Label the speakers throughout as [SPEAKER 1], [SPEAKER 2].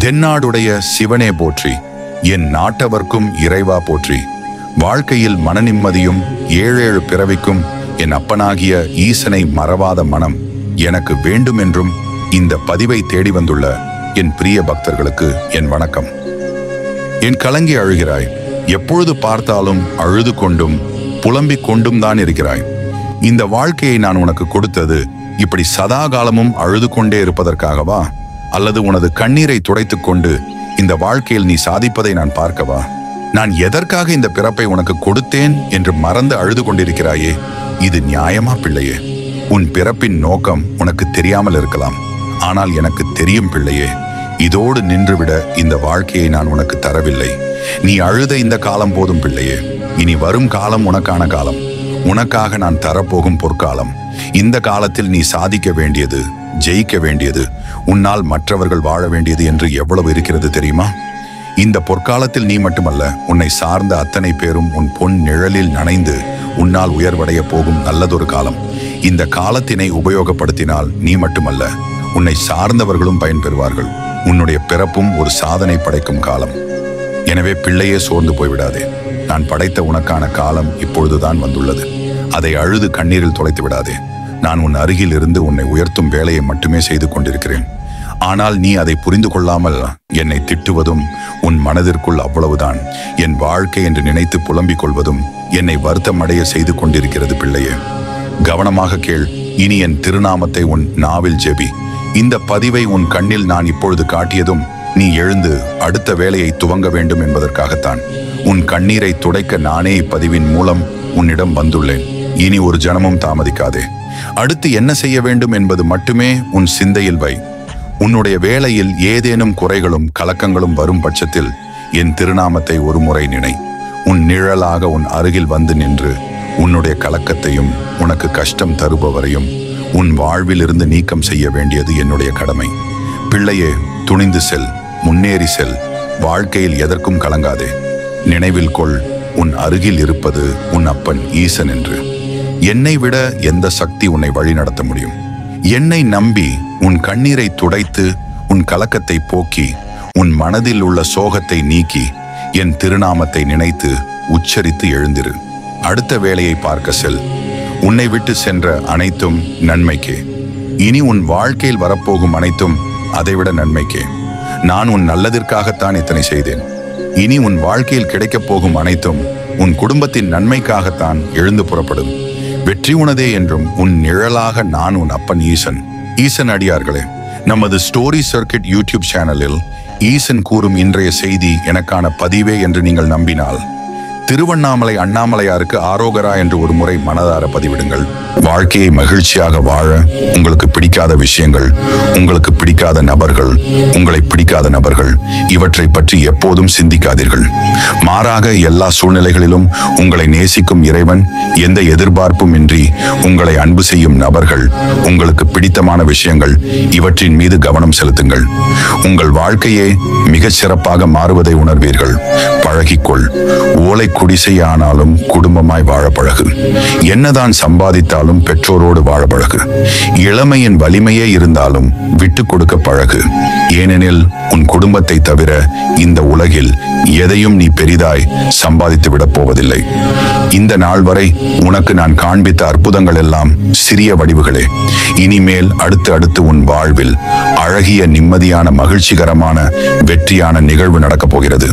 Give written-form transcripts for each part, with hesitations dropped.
[SPEAKER 1] தென்னாடுடைய சிவனே போற்றி, என் நாட்டவர்க்கும் இறைவா போற்றி. வாழ்க்கையில் மனநிம்மதியும் ஏழேழு பிறவிக்கும் என் அப்பனாகிய ஈசனை மறவாத மனம் எனக்கு வேண்டும் என்றும் இந்த பதிவை தேடி வந்துள்ள என் பிரிய பக்தர்களுக்கு என் வணக்கம். என் கலங்கி அழுகிறாய், எப்பொழுது பார்த்தாலும் அழுது கொண்டும் புலம்பிக் கொண்டும் தான் இருக்கிறாய். இந்த வாழ்க்கையை நான் உனக்கு கொடுத்தது இப்படி சதா காலமும் அழுது கொண்டே இருப்பதற்காகவா, அல்லது உனது கண்ணீரை துடைத்துக் கொண்டு இந்த வாழ்க்கையில் நீ சாதிப்பதை நான் பார்க்கவா? நான் எதற்காக இந்த பிறப்பை உனக்கு கொடுத்தேன் என்று மறந்து அழுது கொண்டிருக்கிறாயே, இது நியாயமா பிள்ளையே? உன் பிறப்பின் நோக்கம் உனக்கு தெரியாமல் இருக்கலாம், ஆனால் எனக்கு தெரியும் பிள்ளையே. இதோடு நின்றுவிட இந்த வாழ்க்கையை நான் உனக்கு தரவில்லை. நீ அழுத இந்த காலம் போதும் பிள்ளையே. இனி வரும் காலம் உனக்கான காலம், உனக்காக நான் தரப்போகும் பொற்காலம். இந்த காலத்தில் நீ சாதிக்க வேண்டியது, ஜெயிக்க வேண்டியது, உன்னால் மற்றவர்கள் வாழ வேண்டியது என்று எவ்வளவு இருக்கிறது தெரியுமா? இந்த பொற்காலத்தில் நீ மட்டுமல்ல, உன்னை சார்ந்த அத்தனை பேரும் உன் பொன் நிழலில் நனைந்து உன்னால் உயர்வடைய போகும் நல்லதொரு காலம். இந்த காலத்தினை உபயோகப்படுத்தினால் நீ மட்டுமல்ல, உன்னை சார்ந்தவர்களும் பயன்பெறுவார்கள். உன்னுடைய பிறப்பும் ஒரு சாதனை படைக்கும் காலம். எனவே பிள்ளையே சோர்ந்து போய்விடாதே. நான் படைத்த உனக்கான காலம் இப்பொழுதுதான் வந்துள்ளது. அதை அழுது கண்ணீரில் தொலைத்து விடாதே. நான் உன் அருகில் இருந்து உன்னை உயர்த்தும் வேலையை மட்டுமே செய்து கொண்டிருக்கிறேன். ஆனால் நீ அதை புரிந்து கொள்ளாமல் என்னை திட்டுவதும் உன் மனதிற்குள் அவ்வளவுதான் என் வாழ்க்கை என்று நினைத்து புலம்பிக் கொள்வதும் என்னை வருத்தமடைய செய்து கொண்டிருக்கிறது பிள்ளையே. கவனமாக கேள். இனி என் திருநாமத்தை உன் நாவில் ஜெபி. இந்த பதிவை உன் கண்ணில் நான் இப்பொழுது காட்டியதும் நீ எழுந்து அடுத்த வேலையை துவங்க வேண்டும் என்பதற்காகத்தான். உன் கண்ணீரை துடைக்க நானே இப்பதிவின் மூலம் உன்னிடம் வந்துள்ளேன். இனி ஒரு ஜனமும் தாமதிக்காதே. அடுத்து என்ன செய்ய வேண்டும் என்பது மட்டுமே உன் சிந்தையில் வை. உன்னுடைய வேலையில் ஏதேனும் குறைகளும் கலக்கங்களும் வரும் பட்சத்தில் என் திருநாமத்தை ஒரு முறை நினை. உன் நிழலாக உன் அருகில் வந்து நின்று உன்னுடைய கலக்கத்தையும் உனக்கு கஷ்டம் தருபவரையும் உன் வாழ்வில் இருந்து நீக்கம் செய்ய வேண்டியது என்னுடைய கடமை. பிள்ளையே, துணிந்து செல், முன்னேறி செல். வாழ்க்கையில் எதற்கும் கலங்காதே. நினைவில் கொள், உன் அருகில் இருப்பது உன் அப்பன் ஈசன் என்று. என்னை விட எந்த சக்தி உன்னை வழி நடத்த முடியும்? என்னை நம்பி உன் கண்ணீரை துடைத்து உன் கலக்கத்தை போக்கி உன் மனதில் உள்ள சோகத்தை நீக்கி என் திருநாமத்தை நினைத்து உச்சரித்து எழுந்திரு. அடுத்த வேலையை பார்க்க செல். உன்னை விட்டு சென்ற அனைத்தும் நன்மைக்கே. இனி உன் வாழ்க்கையில் வரப்போகும் அனைத்தும் அதைவிட நன்மைக்கே. நான் உன் நல்லதிற்காகத்தான் இத்தனை செய்தேன். இனி உன் வாழ்க்கையில் கிடைக்கப் போகும் அனைத்தும் உன் குடும்பத்தின் நன்மைக்காகத்தான். எழுந்து புறப்படும். வெற்றி உனதே என்றும் உன் நிழலாக நான் உன் அப்பன் ஈசன். ஈசன் அடியார்களே, நமது ஸ்டோரி சர்க்கிட் யூடியூப் சேனலில் ஈசன் கூறும் இன்றைய செய்தி எனக்கான பதிவே என்று நீங்கள் நம்பினால் திருவண்ணாமலை அண்ணாமலையாருக்கு ஆரோகரா என்று ஒரு முறை மனதார பதிவிடுங்கள். வாழ்க்கையை மகிழ்ச்சியாக வாழ உங்களுக்கு பிடிக்காத விஷயங்கள், உங்களுக்கு பிடிக்காத நபர்கள், உங்களை பிடிக்காத நபர்கள், இவற்றை பற்றி எப்போதும் சிந்திக்காதீர்கள். மாறாக எல்லா சூழ்நிலைகளிலும் உங்களை நேசிக்கும் இறைவன், எந்த எதிர்பார்ப்பும் இன்றி உங்களை அன்பு செய்யும் நபர்கள், உங்களுக்கு பிடித்தமான விஷயங்கள், இவற்றின் மீது கவனம் செலுத்துங்கள். உங்கள் வாழ்க்கையே மிகச் சிறப்பாக மாறுவதை உணர்வீர்கள். பழகிக்கொள். ஓலை குடிசையானாலும் குடும்பமாய் வாழ பழகு. என்னதான் சம்பாதித்தாலும் பெற்றோரோடு வாழ பழகு. இளமையின் வலிமையே இருந்தாலும் விட்டு கொடுக்க பழகு. ஏனெனில் உன் குடும்பத்தை தவிர இந்த உலகில் எதையும் நீ பெரிதாய் சம்பாதித்து விடப் போவதில்லை. இந்த நாள் வரை உனக்கு நான் காண்பித்த அற்புதங்கள் எல்லாம் சிறிய வடிவுகளே. இனிமேல் அடுத்து அடுத்து உன் வாழ்வில் அழகிய, நிம்மதியான, மகிழ்ச்சிகரமான, வெற்றியான நிகழ்வு நடக்கப் போகிறது.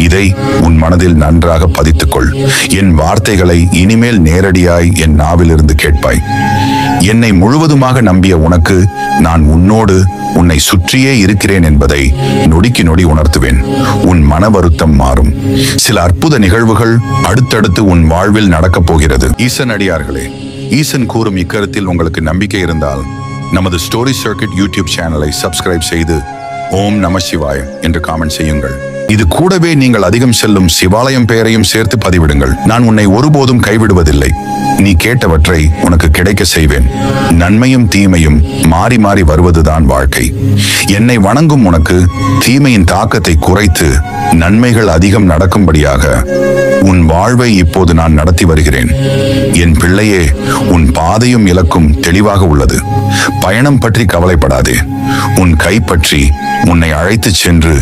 [SPEAKER 1] இதை உன் மனதில் நன்றாக பதித்துக்கொள். என் வார்த்தைகளை இனிமேல் நேரடியாய் என் நாவிலிருந்து கேட்பாய். என்னை முழுவதுமாக நம்பிய உனக்கு நான் உன்னோடு, உன்னை சுற்றியே இருக்கிறேன் என்பதை நொடிக்கு நொடி உணர்த்துவேன். உன் மன வருத்தம் மாறும். சில அற்புத நிகழ்வுகள் அடுத்தடுத்து உன் வாழ்வில் நடக்கப் போகிறது. ஈசன் அடியார்களே, ஈசன் கூறும் இக்கருத்தில் உங்களுக்கு நம்பிக்கை இருந்தால் நமது ஸ்டோரி சர்க்கிட் யூடியூப் சேனலை சப்ஸ்கிரைப் செய்து ஓம் நம சிவாய என்று காமெண்ட் செய்யுங்கள். இது கூடவே நீங்கள் அதிகம் செல்லும் சிவாலயம் பெயரையும் சேர்த்து பதிவிடுங்கள். நான் உன்னை ஒருபோதும் கைவிடுவதில்லை. நீ கேட்டவற்றை உனக்கு கிடைக்க செய்வேன். நன்மையும் தீமையும் மாறி மாறி வருவதுதான் வாழ்க்கை. என்னை வணங்கும் உனக்கு தீமையின் தாக்கத்தை குறைத்து நன்மைகள் அதிகம் நடக்கும்படியாக உன் வாழ்வை இப்போது நான் நடத்தி வருகிறேன். என் பிள்ளையே, உன் பாதையும் இலக்கும் தெளிவாக உள்ளது. பயணம் பற்றி கவலைப்படாதே. உன் கை பற்றி உன்னை அழைத்துச் சென்று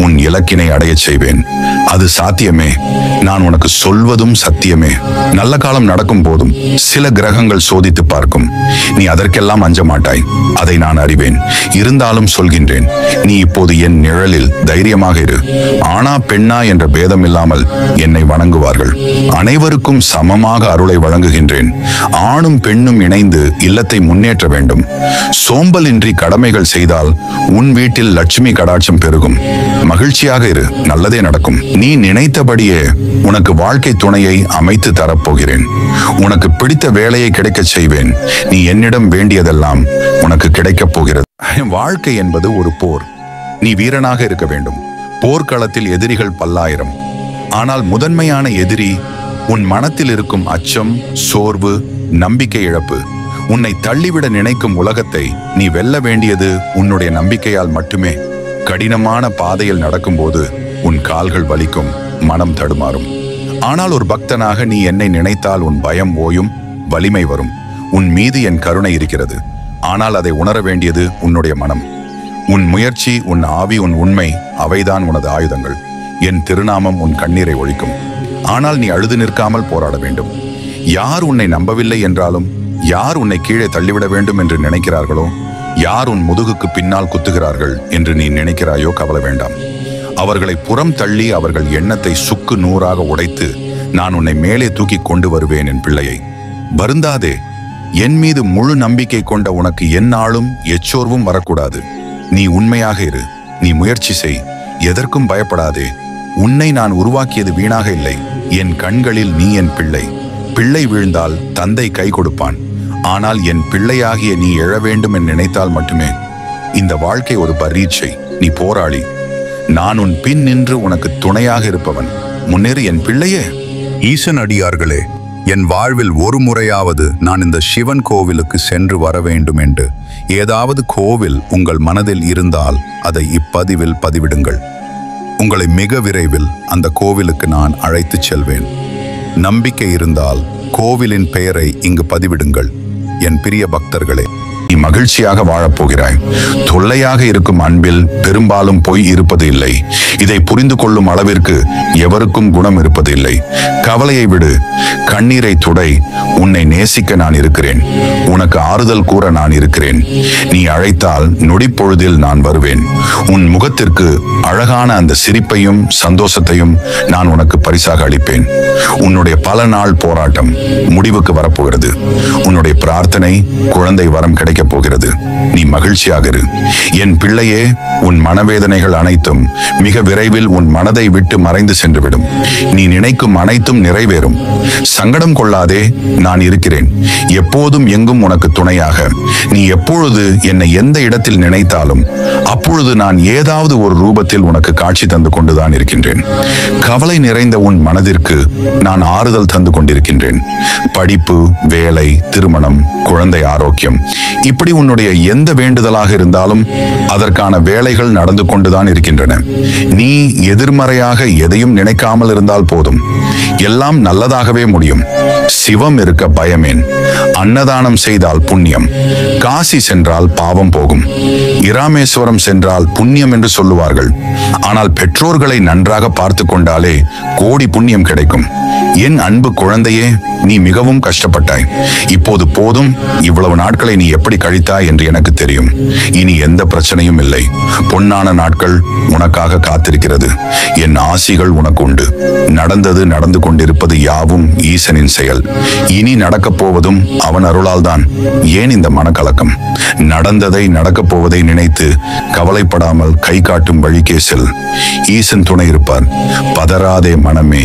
[SPEAKER 1] உன் இலக்கினை அடையச் செய்வேன். அது சாத்தியமே. நான் உனக்கு சொல்வதும் சத்தியமே. நல்ல காலம் நடக்கும் போதும் சில கிரகங்கள் சோதித்து பார்க்கும். நீ அதற்கெல்லாம் அஞ்ச மாட்டாய். அதை நான் அறிவேன். இருந்தாலும் சொல்கின்றேன், நீ இப்போது என் நிழலில் தைரியமாக இரு. ஆணா பெண்ணா என்ற பேதம் இல்லாமல் என்னை வணங்குவார்கள். அனைவருக்கும் சமமாக அருளை வழங்குகின்றேன். ஆணும் பெண்ணும் இணைந்து இல்லத்தை முன்னேற்ற வேண்டும். சோம்பலின்றி கடமைகள் செய்தால் உன் வீட்டில் லட்சுமி கடாட்சம் பெருகும். மகிழ்ச்சியாக இரு, நல்லதே நடக்கும். நீ நினைத்தபடியே உனக்கு வாழ்க்கை துணையை அமைத்து தரப்போகிறேன். உனக்கு பிடித்த வேலையை கிடைக்கச் செய்வேன். நீ என்னிடம் வேண்டியதெல்லாம் உனக்கு கிடைக்கப் போகிறது. வாழ்க்கை என்பது ஒரு போர். நீ வீரனாக இருக்க வேண்டும். போர்க்களத்தில் எதிரிகள் பல்லாயிரம். ஆனால் முதன்மையான எதிரி உன் மனத்தில் இருக்கும் அச்சம், சோர்வு, நம்பிக்கை இழப்பு. உன்னை தள்ளிவிட நினைக்கும் உலகத்தை நீ வெல்ல வேண்டியது உன்னுடைய நம்பிக்கையால் மட்டுமே. கடினமான பாதையில் நடக்கும்போது உன் கால்கள் வலிக்கும், மனம் தடுமாறும். ஆனால் ஒரு பக்தனாக நீ என்னை நினைத்தால் உன் பயம் ஓயும், வலிமை வரும். உன் மீது என் கருணை இருக்கிறது. ஆனால் அதை உணர வேண்டியது உன்னுடைய மனம். உன் முயற்சி, உன் ஆவி, உன் உண்மை, அவைதான் உனது ஆயுதங்கள். என் திருநாமம் உன் கண்ணீரை ஒழிக்கும். ஆனால் நீ அழுது நிற்காமல் போராட வேண்டும். யார் உன்னை நம்பவில்லை என்றாலும், யார் உன்னை கீழே தள்ளிவிட வேண்டும் என்று நினைக்கிறார்களோ, யார் உன் முதுகுக்கு பின்னால் குத்துகிறார்கள் என்று நீ நினைக்கிறாயோ, கவலை வேண்டாம். அவர்களை புறம் தள்ளி அவர்கள் எண்ணத்தை சுக்கு நூறாக உடைத்து நான் உன்னை மேலே தூக்கி கொண்டு வருவேன். என் பிள்ளையை வருந்தாதே. என் மீது முழு நம்பிக்கை கொண்ட உனக்கு எந்நாளும் எச்சோர்வும் வரக்கூடாது. நீ உண்மையாக இரு. நீ முயற்சி செய். எதற்கும் பயப்படாதே. உன்னை நான் உருவாக்கியது வீணாக இல்லை. என் கண்களில் நீ என் பிள்ளை. பிள்ளை வீழ்ந்தால் தந்தை கை கொடுப்பான். ஆனால் என் பிள்ளையாகிய நீ எழ வேண்டும் என்று நினைத்தால் மட்டுமே. இந்த வாழ்க்கை ஒரு பரீட்சை. நீ போராளி. நான் உன் பின் நின்று உனக்கு துணையாக இருப்பவன். முன்னேறு என் பிள்ளையே.
[SPEAKER 2] ஈசன் அடியார்களே, என் வாழ்வில் ஒரு முறையாவது நான் இந்த சிவன் கோவிலுக்கு சென்று வர வேண்டும் என்று ஏதாவது கோவில் உங்கள் மனதில் இருந்தால் அதை இப்பதிவில் பதிவிடுங்கள். உங்களை மிக விரைவில் அந்த கோவிலுக்கு நான் அழைத்துச் செல்வேன். நம்பிக்கை இருந்தால் கோவிலின் பெயரை இங்கு பதிவிடுங்கள். என் பிரிய பக்தர்களே,
[SPEAKER 1] நீ மகிழ்ச்சியாக வாழப்போகிறாய். தொல்லையாக இருக்கும் அன்பில் பெரும்பாலும் பொய் இருப்பது இல்லை. இதை புரிந்து கொள்ளும் அளவிற்கு எவருக்கும் குணம் இருப்பது இல்லை. கவலையை விடு, கண்ணீரை துடை. உன்னை நேசிக்க நான் இருக்கிறேன். உனக்கு ஆறுதல் கூற நான் இருக்கிறேன். நீ அழைத்தால் நொடிப்பொழுதில் நான் வருவேன். உன் முகத்திற்கு அழகான அந்த சிரிப்பையும் சந்தோஷத்தையும் நான் உனக்கு பரிசாக அளிப்பேன். உன்னுடைய பல நாள் போராட்டம் முடிவுக்கு வரப்போகிறது. உன்னுடைய பிரார்த்தனை, குழந்தை வரம் கிடைக்கப் போகிறது. நீ மகிழ்ச்சியாக இரு. என் பிள்ளையே, உன் மனவேதனைகள் அனைத்தும் மிக விரைவில் உன் மனதை விட்டு மறைந்து சென்றுவிடும். நீ நினைக்கும் அனைத்தும் நிறைவேறும். சங்கடம் கொள்ளாதே, நான் இருக்கிறேன். எப்போதும் எங்கும் உனக்கு துணையாக. நீ எப்பொழுது என்னை எந்த இடத்தில் நினைத்தாலும் அப்பொழுது நான் ஏதாவது ஒரு ரூபத்தில் உனக்கு காட்சி தந்து கொண்டுதான் இருக்கின்றேன். கவலை நிறைந்த உன் மனதிற்கு நான் ஆறுதல் தந்து கொண்டிருக்கின்றேன். படிப்பு, வேலை, திருமணம், குழந்தை ஆரோக்கியம், இப்படி உன்னுடைய எந்த வேண்டுதலாக இருந்தாலும் அதற்கான வேலைகள் நடந்து கொண்டுதான் இருக்கின்றன. நீ எதிர்மறையாக எதையும் நினைக்காமல் இருந்தால் போதும். எல்லாம் நல்லதாகவே முடியும். சிவம் இருக்க பயமேன். அன்னதானம் செய்தால் புண்ணியம். காசி சென்றால் பாவம் போகும். இராமேஸ்வரம் சென்றால் புண்ணியம் என்று சொல்லுவார்கள். ஆனால் பெற்றோர்களை நன்றாக பார்த்து கொண்டாலே கோடி புண்ணியம் கிடைக்கும். என் அன்பு குழந்தையே, நீ மிகவும் கஷ்டப்பட்டாய். இப்போது போதும். இவ்வளவு நாட்களை நீ எப்படி கழித்தாய் என்று எனக்கு தெரியும். இனி எந்த பிரச்சனையும் இல்லை. பொன்னான நாட்கள் உனக்காக காத்திருக்கிறது. என் ஆசிகள் உனக்கு உண்டு. நடந்தது நடந்து கொண்டிருப்பது யாவும் ஈசனின் செயல். இனி நடக்கப் போவதும் அவன் அருளால் தான். ஏன் இந்த மனக்கலக்கம்? நடந்ததை நடக்கப் போவதை நினைத்து கவலைப்படாமல் கை காட்டும் வழிக்கே செல். ஈசன் துணை இருப்பார். பதறாதே மனமே.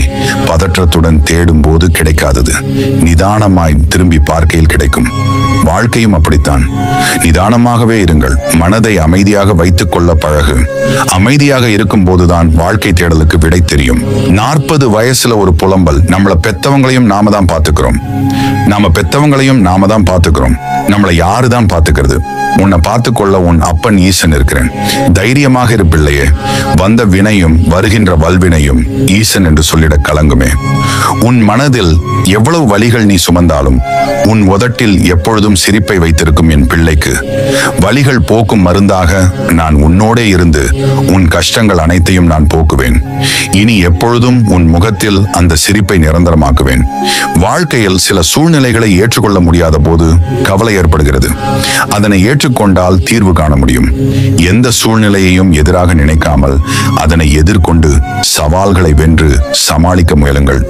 [SPEAKER 1] பதற்றத்துடன் தேடும் போது கிடைக்காதது நிதானமாய் திரும்பி பார்க்கையில் கிடைக்கும். வாழ்க்கையும் அப்படித்தான். நிதானமாகவே இருங்கள். மனதை அமைதியாக வைத்துக் கொள்ள பழகு. அமைதியாக இருக்கும் போதுதான் வாழ்க்கை தேடலுக்கு விடை தெரியும். 40 வயசுல ஒரு புலம்பல். நம்மள பெத்தவங்களையும் நாம தான் பார்த்துக்கிறோம். நாம பெத்தவங்களையும் நாம தான் பார்த்துக்கிறோம். நம்மளை யாரு தான் பார்த்துக்கிறது? உன்னை பார்த்துக்கொள்ள உன் அப்பன் ஈசன் இருக்கிறேன். தைரியமாக இரு பிள்ளையே. வந்த வினையும் வருகின்ற வல்வினையும் ஈசன் என்று சொல்லிட கலங்குமே. உன் மனதில் எவ்வளவு வலிகள் நீ சுமந்தாலும் உன் உதட்டில் எப்பொழுதும் சிரிப்பை வைத்திருக்கும் என் பிள்ளைக்கு வலிகள் போக்கும் மருந்தாக நான் உன்னோடே இருந்து உன் கஷ்டங்கள் அனைத்தையும் நான் போக்குவேன். இனி எப்பொழுதும் உன் முகத்தில் அந்த சிரிப்பை நிரந்தரமாக்குவேன். வாழ்க்கையில் சில சூழ்நிலைகளை ஏற்றுக்கொள்ள முடியாத போது கவலை ஏற்படுகிறது. அதனை ஏற்றுக்கொண்டால் தீர்வு காண முடியும். எந்த சூழ்நிலையையும் எதிராக நினைக்காமல் அதனை எதிர்கொண்டு சவால்களை வென்று சமாளிக்க முயலுங்கள்.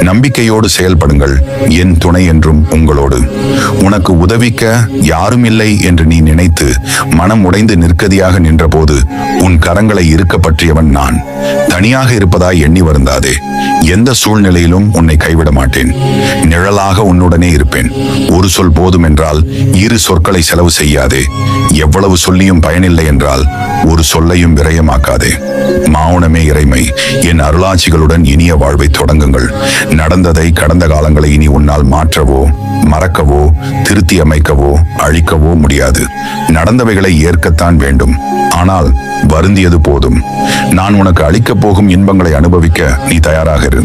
[SPEAKER 1] நம்பிக்கையோடு செயல்படுங்கள். என் துணை என்றும் உங்களோடு. உனக்கு உதவிக்க யாரும் இல்லை என்று நீ நினைத்து மனம் உடைந்து நிற்கதியாக நின்றபோது உன் கரங்களை இருக்க பற்றியவன் நான். தனியாக இருப்பதாய் எண்ணி வருந்தாதே. எந்த சூழ்நிலையிலும் உன்னை கைவிட மாட்டேன். நிழலாக உன்னுடனே இருப்பேன். ஒரு சொல் போதும் என்றால் இரு சொற்களை செலவு செய்யாதே. எவ்வளவு சொல்லியும் பயனில்லை என்றால் ஒரு சொல்லையும் விரயமாக்காதே. மௌனமே இறைமை. என் அருளாட்சிகளுடன் இனிய வாழ்வை தொடங்குங்கள். நடந்ததை, கடந்த காலங்களை இனி உன்னால் மாற்றவோ மறக்கவோ திருத்தி அமைக்கவோ அழிக்கவோ முடியாது. நடந்தவைகளை ஏற்கத்தான் வேண்டும். ஆனால் வருந்தியது போதும். நான் உனக்கு அளிக்கப் போகும் இன்பங்களை அனுபவிக்க நீ தயாராக இரு.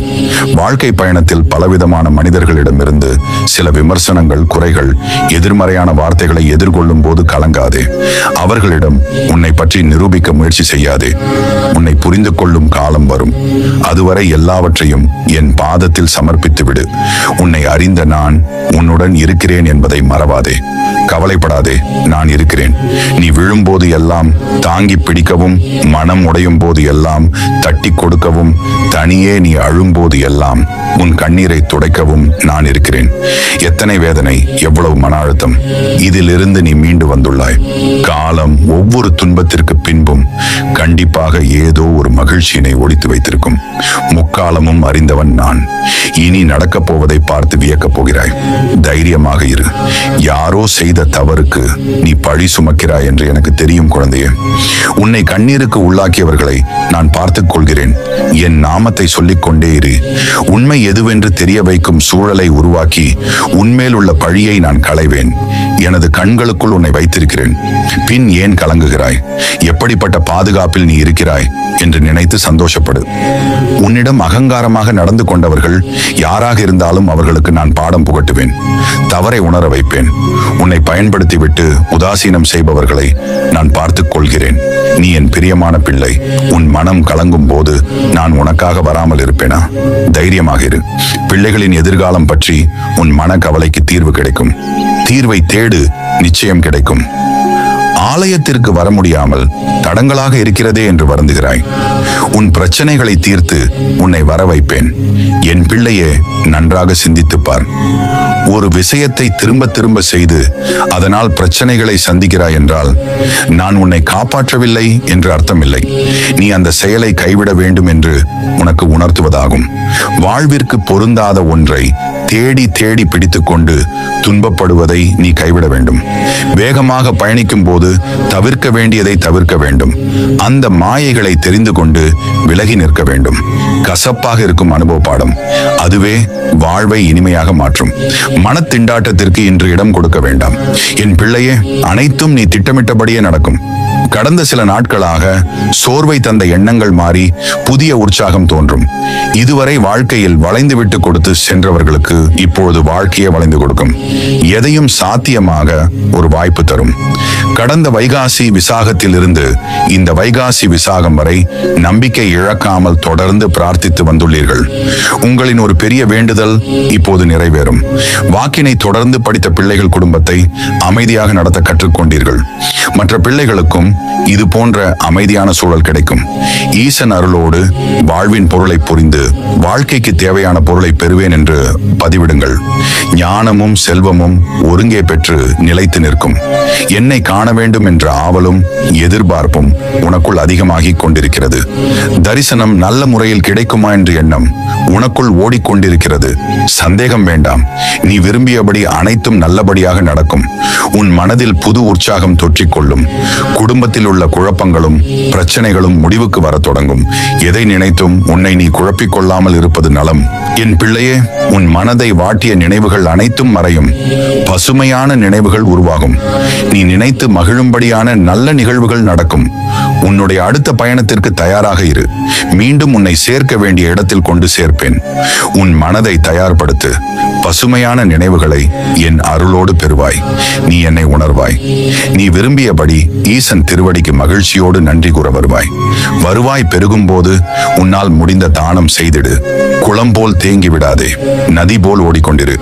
[SPEAKER 1] வாழ்க்கை பயணத்தில் பலவிதமான மனிதர்களிடமிருந்து சில விமர்சனங்கள், குறைகள், எதிர்மறையான வார்த்தைகளை எதிர்கொள்ளும் போது கலங்காதே. அவர்களிடம் உன்னை பற்றி நிரூபிக்க முயற்சி செய்யாதே. உன்னை புரிந்து கொள்ளும் காலம் வரும். அதுவரை எல்லாவற்றையும் என் பாதத்தில் சமர்ப்பித்து விடு. உன்னை அறிந்த நான் உன்னுடன் இருக்கிறேன் என்பதை மறவாதே. கவலைப்படாதே, நான் இருக்கிறேன். நீ விழும்போது எல்லாம் தாங்கி பிடிக்கவும், மனம் உடையும் போது எல்லாம் தட்டி கொடுக்கவும், தனியே நீ அழும்போது எல்லாம் உன் கண்ணீரை துடைக்கவும் நான் இருக்கிறேன். எத்தனை வேதனை, எவ்வளவு மன அழுத்தம்! இதிலிருந்து நீ மீண்டு வந்துள்ளாய். காலம் ஒவ்வொரு துன்பத்திற்கு பின்பும் கண்டிப்பாக ஏதோ ஒரு மகிழ்ச்சியினை ஒளித்து வைத்திருக்கும். முக்காலமும் அறிந்தவன் நான். இனி நடக்கப் போவதை பார்த்து வியக்கப் போகிறாய். தைரியமாக இரு. யாரோ செய்த தவறுக்கு நீ பழி சுமக்கிறாய் என்று எனக்கு தெரியும் குழந்தையே. உன்னை கண்ணீருக்கு உள்ளாக்கியவர்களை நான் பார்த்துக் கொள்கிறேன். என் நாமத்தை சொல்லிக் கொண்டே இரு. உண்மை எதுவென்று தெரிய வைக்கும் சூழலை உருவாக்கி உன்மேல் உள்ள பழியை நான் களைவேன். எனது கண்களுக்குள் உன்னை வைத்திருக்கிறேன். பின் ஏன் கலங்குகிறாய்? எப்படிப்பட்ட பாதுகாப்பில் நீ இருக்கிறாய் என்று நினைத்து சந்தோஷப்படு. உன்னிடம் அகங்காரமாக நடந்து கொண்டவர்கள் யாராக இருந்தாலும் அவர்களுக்கு நான் பாடம் புகட்டுவேன். தவறை உணர வைப்பேன். உன்னை பயன்படுத்திவிட்டு உதாசீனம் செய்பவர்களை நான் பார்த்துக் கொள்கிறேன். நீ என் பிரியமான பிள்ளை. உன் மனம் கலங்கும் போது நான் உனக்காக வராமல் இருப்பேனா? தைரியமாக இரு. பிள்ளைகளின் எதிர்காலம் பற்றி உன் மன கவலைக்கு தீர்வு கிடைக்கும். தீர்வை தேடு, நிச்சயம் கிடைக்கும். ஆலயத்திற்கு வர முடியாமல் தடங்களாக இருக்கிறதே என்று வருந்துகிறாய். உன் பிரச்சனைகளை தீர்த்து உன்னை வர வைப்பேன். என் பிள்ளையே, நன்றாக சிந்தித்துப் பார். ஒரு விஷயத்தை திரும்ப திரும்ப செய்து அதனால் பிரச்சனைகளை சந்திக்கிறாய் என்றால் நான் உன்னை காப்பாற்றவில்லை என்று அர்த்தமில்லை. நீ அந்த செயலை கைவிட வேண்டும் என்று உனக்கு உணர்த்துவதாகும். வாழ்விற்கு பொருந்தாத ஒன்றை தேடி தேடி பிடித்துக்கொண்டு துன்பப்படுவதை நீ கைவிட வேண்டும். வேகமாக பயணிக்கும் போது தவிர்க்க வேண்டியதை தவிர்க்க வேண்டும். அந்த மாயைகளை தெரிந்து கொண்டு விலகி நிற்க வேண்டும். கசப்பாக இருக்கும் அனுபவ பாடம், அதுவே வாழ்வை இனிமையாக மாற்றும். மனத்திண்டாட்டத்திற்கு இன்று இடம் கொடுக்க வேண்டாம். என் பிள்ளையே, அனைத்தும் நீ திட்டமிட்டபடியே நடக்கும். கடந்த சில நாட்களாக சோர்வை தந்த எண்ணங்கள் மாறி புதிய உற்சாகம் தோன்றும். இதுவரை வாழ்க்கையில் வளைந்து விட்டு கொடுத்து சென்றவர்களுக்கு இப்பொழுது வாழ்க்கையை வளைந்து கொடுக்கும். எதையும் சாத்தியமாக ஒரு வாய்ப்பு தரும். கடந்த வைகாசி விசாகத்தில் இருந்து இந்த வைகாசி விசாகம் வரை நம்பிக்கை இழக்காமல் தொடர்ந்து பிரார்த்தித்து வந்துள்ளீர்கள். உங்களின் ஒரு பெரிய வேண்டுதல் இப்போது நிறைவேறும். வாக்கினை தொடர்ந்து படித்த பிள்ளைகள் குடும்பத்தை அமைதியாக நடத்த கற்றுக்கொண்டீர்கள். மற்ற பிள்ளைகளுக்கும் இது போன்ற அமைதியான சூழல் கிடைக்கும். ஈசன் அருளோடு வாழ்வின் பொருளை புரிந்து வாழ்க்கைக்கு தேவையான பொருளை பெறுவேன் என்று பதிவிடுங்கள். ஞானமும் செல்வமும் ஒருங்கே பெற்று நிலைத்து நிற்கும். என்னை காண வேண்டும் என்ற ஆவலும் எதிர்பார்ப்பும் உனக்குள் அதிகமாகிக் கொண்டிருக்கிறது. தரிசனம் நல்ல முறையில் கிடைக்குமா என்ற எண்ணம் உனக்குள் ஓடிக்கொண்டிருக்கிறது. சந்தேகம் வேண்டாம். நீ விரும்பியபடி அனைத்தும் நல்லபடியாக நடக்கும். உன் மனதில் புது உற்சாகம் தொற்றிக்கொள்ளும். குடும்ப குடும்பத்தில் உள்ள குழப்பங்களும் பிரச்சனைகளும் முடிவுக்கு வரத் தொடங்கும். எதை நினைத்தும் உன்னை நீ குழப்பிக் கொள்ளாமல் இருப்பது நலம். என் பிள்ளையே, உன் மனதை வாட்டிய நினைவுகள் அனைத்தும் மறையும். பசுமையான நினைவுகள் உருவாகும். நீ நினைத்து மகிழும்படியான நல்ல நிகழ்வுகள் நடக்கும். உன்னுடைய அடுத்த பயணத்திற்கு தயாராக இரு. மீண்டும் உன்னை சேர்க்க வேண்டிய இடத்தில் கொண்டு சேர்ப்பேன். உன் மனதை தயார்படுத்து. பசுமையான நினைவுகளை என் அருளோடு பெறுவாய். நீ என்னை உணர்வாய். நீ விரும்பியபடி ஈசன் திருவடிக்கு மகிழ்ச்சியோடு நன்றி கூற வருவாய் பெருகும் போது உன்னால் முடிந்த தானம் செய்திடு. குளம் போல் தேங்கி விடாதே, நதி போல் ஓடிக்கொண்டிரு.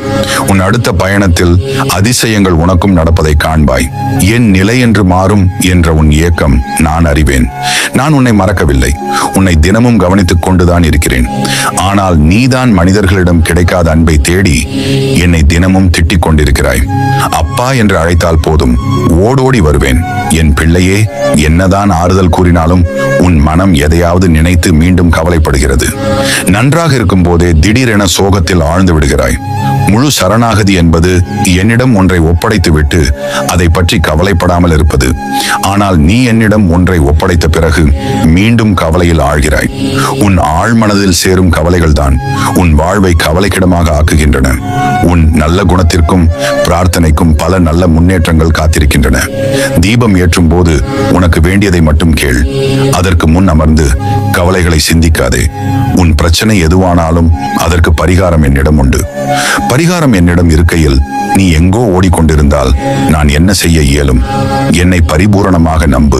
[SPEAKER 1] உன் அடுத்த பயணத்தில் அதிசயங்கள் உனக்கும் நடப்பதை காண்பாய். என் நிலை என்று மாறும் என்ற உன் ஏக்கம் நான் அறிவேன். நான் உன்னை மறக்கவில்லை. உன்னை தினமும் கவனித்துக் கொண்டுதான் இருக்கிறேன். ஆனால் நீதான் மனிதர்களிடம் கிடைக்காத அன்பை தேடி என்னை தினமும் திட்டிக் கொண்டிருக்கிறாய். அப்பா என்று அழைத்தால் போதும், ஓடோடி வருவேன். என் பிள்ளையே, என்னதான் ஆறுதல் கூறினாலும் உன் மனம் எதையாவது நினைத்து மீண்டும் கவலைப்படுகிறது. நன்றாக இருக்கும் போதே திடீரென சோகத்தில் ஆழ்ந்து விடுகிறாய். முழு சரணாகதி என்பது என்னிடம் ஒன்றை ஒப்படைத்து விட்டு அதை பற்றி கவலைப்படாமல் இருப்பது. ஆனால் நீ என்னிடம் ஒன்றை ஒப்படைத்த பிறகு மீண்டும் கவலையில் ஆழ்கிறாய். உன் ஆழ்மனதில் சேரும் கவலைகள் தான் உன் வாழ்வை கவலைக்கிடமாக ஆக்குகின்றன. உன் நல்ல குணத்திற்கும் பிரார்த்தனைக்கும் பல நல்ல முன்னேற்றங்கள் காத்திருக்கின்றன. தீபம் ஏற்றும் போது உனக்கு வேண்டியதை மட்டும் கேள். அதற்கு முன் அமர்ந்து கவலைகளை சிந்திக்காதே. உன் பிரச்சனை எதுவானாலும் அதற்கு பரிகாரம் என்னிடம் உண்டு. பரிகாரம் என்னிடம் இருக்கையில் நீ எங்கோ ஓடிக்கொண்டிருந்தால் நான் என்ன செய்ய இயலும்? என்னை பரிபூரணமாக நம்பு.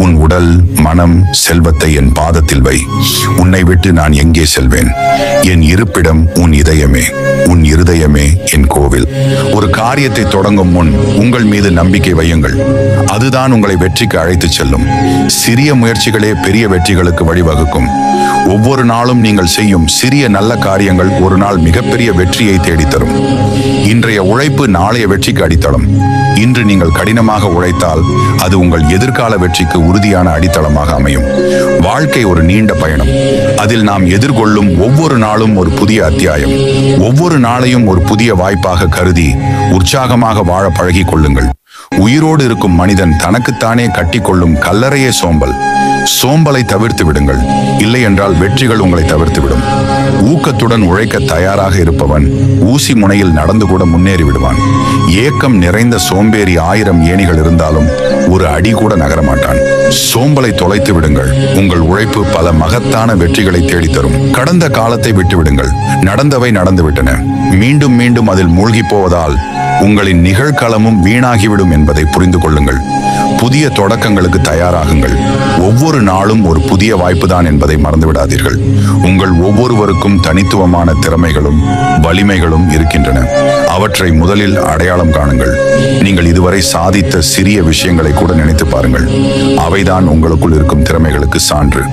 [SPEAKER 1] உன் உடல், மனம், செல்வத்தை என் பாதத்தில் வை. உன்னை விட்டு நான் எங்கே செல்வேன்? என் இருப்பிடம் உன் இதயமே. உன் இருதயமே என் கோவில். ஒரு காரியத்தை தொடங்கும் முன் உங்கள் மீது நம்பிக்கை வையுங்கள். அதுதான் உங்களை வெற்றிக்கு அழைத்துச் செல்லும். சிறிய முயற்சிகளே பெரிய வெற்றிகளுக்கு வழிவகுக்கும். ஒவ்வொரு நாளும் நீங்கள் செய்யும் சிறிய நல்ல காரியங்கள் ஒரு நாள் மிகப்பெரிய வெற்றியை தேடித்தரும். இன்றைய உழைப்பு நாளைய வெற்றிக்கு அடித்தளம். இன்று நீங்கள் கடினமாக உழைத்தால் அது உங்கள் எதிர்கால வெற்றிக்கு உறுதியான அடித்தளமாக அமையும். வாழ்க்கை ஒரு நீண்ட பயணம். அதில் நாம் எதிர்கொள்ளும் ஒவ்வொரு நாளும் ஒரு புதிய அத்தியாயம். ஒவ்வொரு நாளையும் ஒரு புதிய வாய்ப்பாக கருதி உற்சாகமாக வாழ பழகிக் கொள்ளுங்கள். உயிரோடு இருக்கும் மனிதன் தனக்குத்தானே கட்டிக்கொள்ளும் கல்லறையே சோம்பல். சோம்பலை தவிர்த்து விடுங்கள். இல்லை என்றால் வெற்றிகள் உங்களை தவிர்த்துவிடும். ஊக்கத்துடன் உழைக்க தயாராக இருப்பவன் ஊசி முனையில் நடந்து கூட முன்னேறி விடுவான். ஏக்கம் நிறைந்த சோம்பேறி 1000 ஏணிகள் இருந்தாலும் ஒரு அடி கூட நகரமாட்டான். சோம்பலை தொலைத்து விடுங்கள். உங்கள் உழைப்பு பல மகத்தான வெற்றிகளை தேடித்தரும். கடந்த காலத்தை விட்டுவிடுங்கள். நடந்தவை நடந்துவிட்டன. மீண்டும் மீண்டும் அதில் மூழ்கி போவதால் உங்களின் நிகழ்காலமும் வீணாகிவிடும் என்பதை புரிந்து கொள்ளுங்கள். புதிய தொடக்கங்களுக்கு தயாராகுங்கள். ஒவ்வொரு நாளும் ஒரு புதிய வாய்ப்புதான் என்பதை மறந்துவிடாதீர்கள். உங்கள் ஒவ்வொருவருக்கும் தனித்துவமான திறமைகளும் வலிமைகளும் இருக்கின்றன. அவற்றை முதலில் அடையாளம் காணுங்கள். நீங்கள் இதுவரை சாதித்த சிறிய விஷயங்களை கூட நினைத்து பாருங்கள். அவைதான் உங்களுக்குள் இருக்கும் திறமைகளுக்கு சான்று.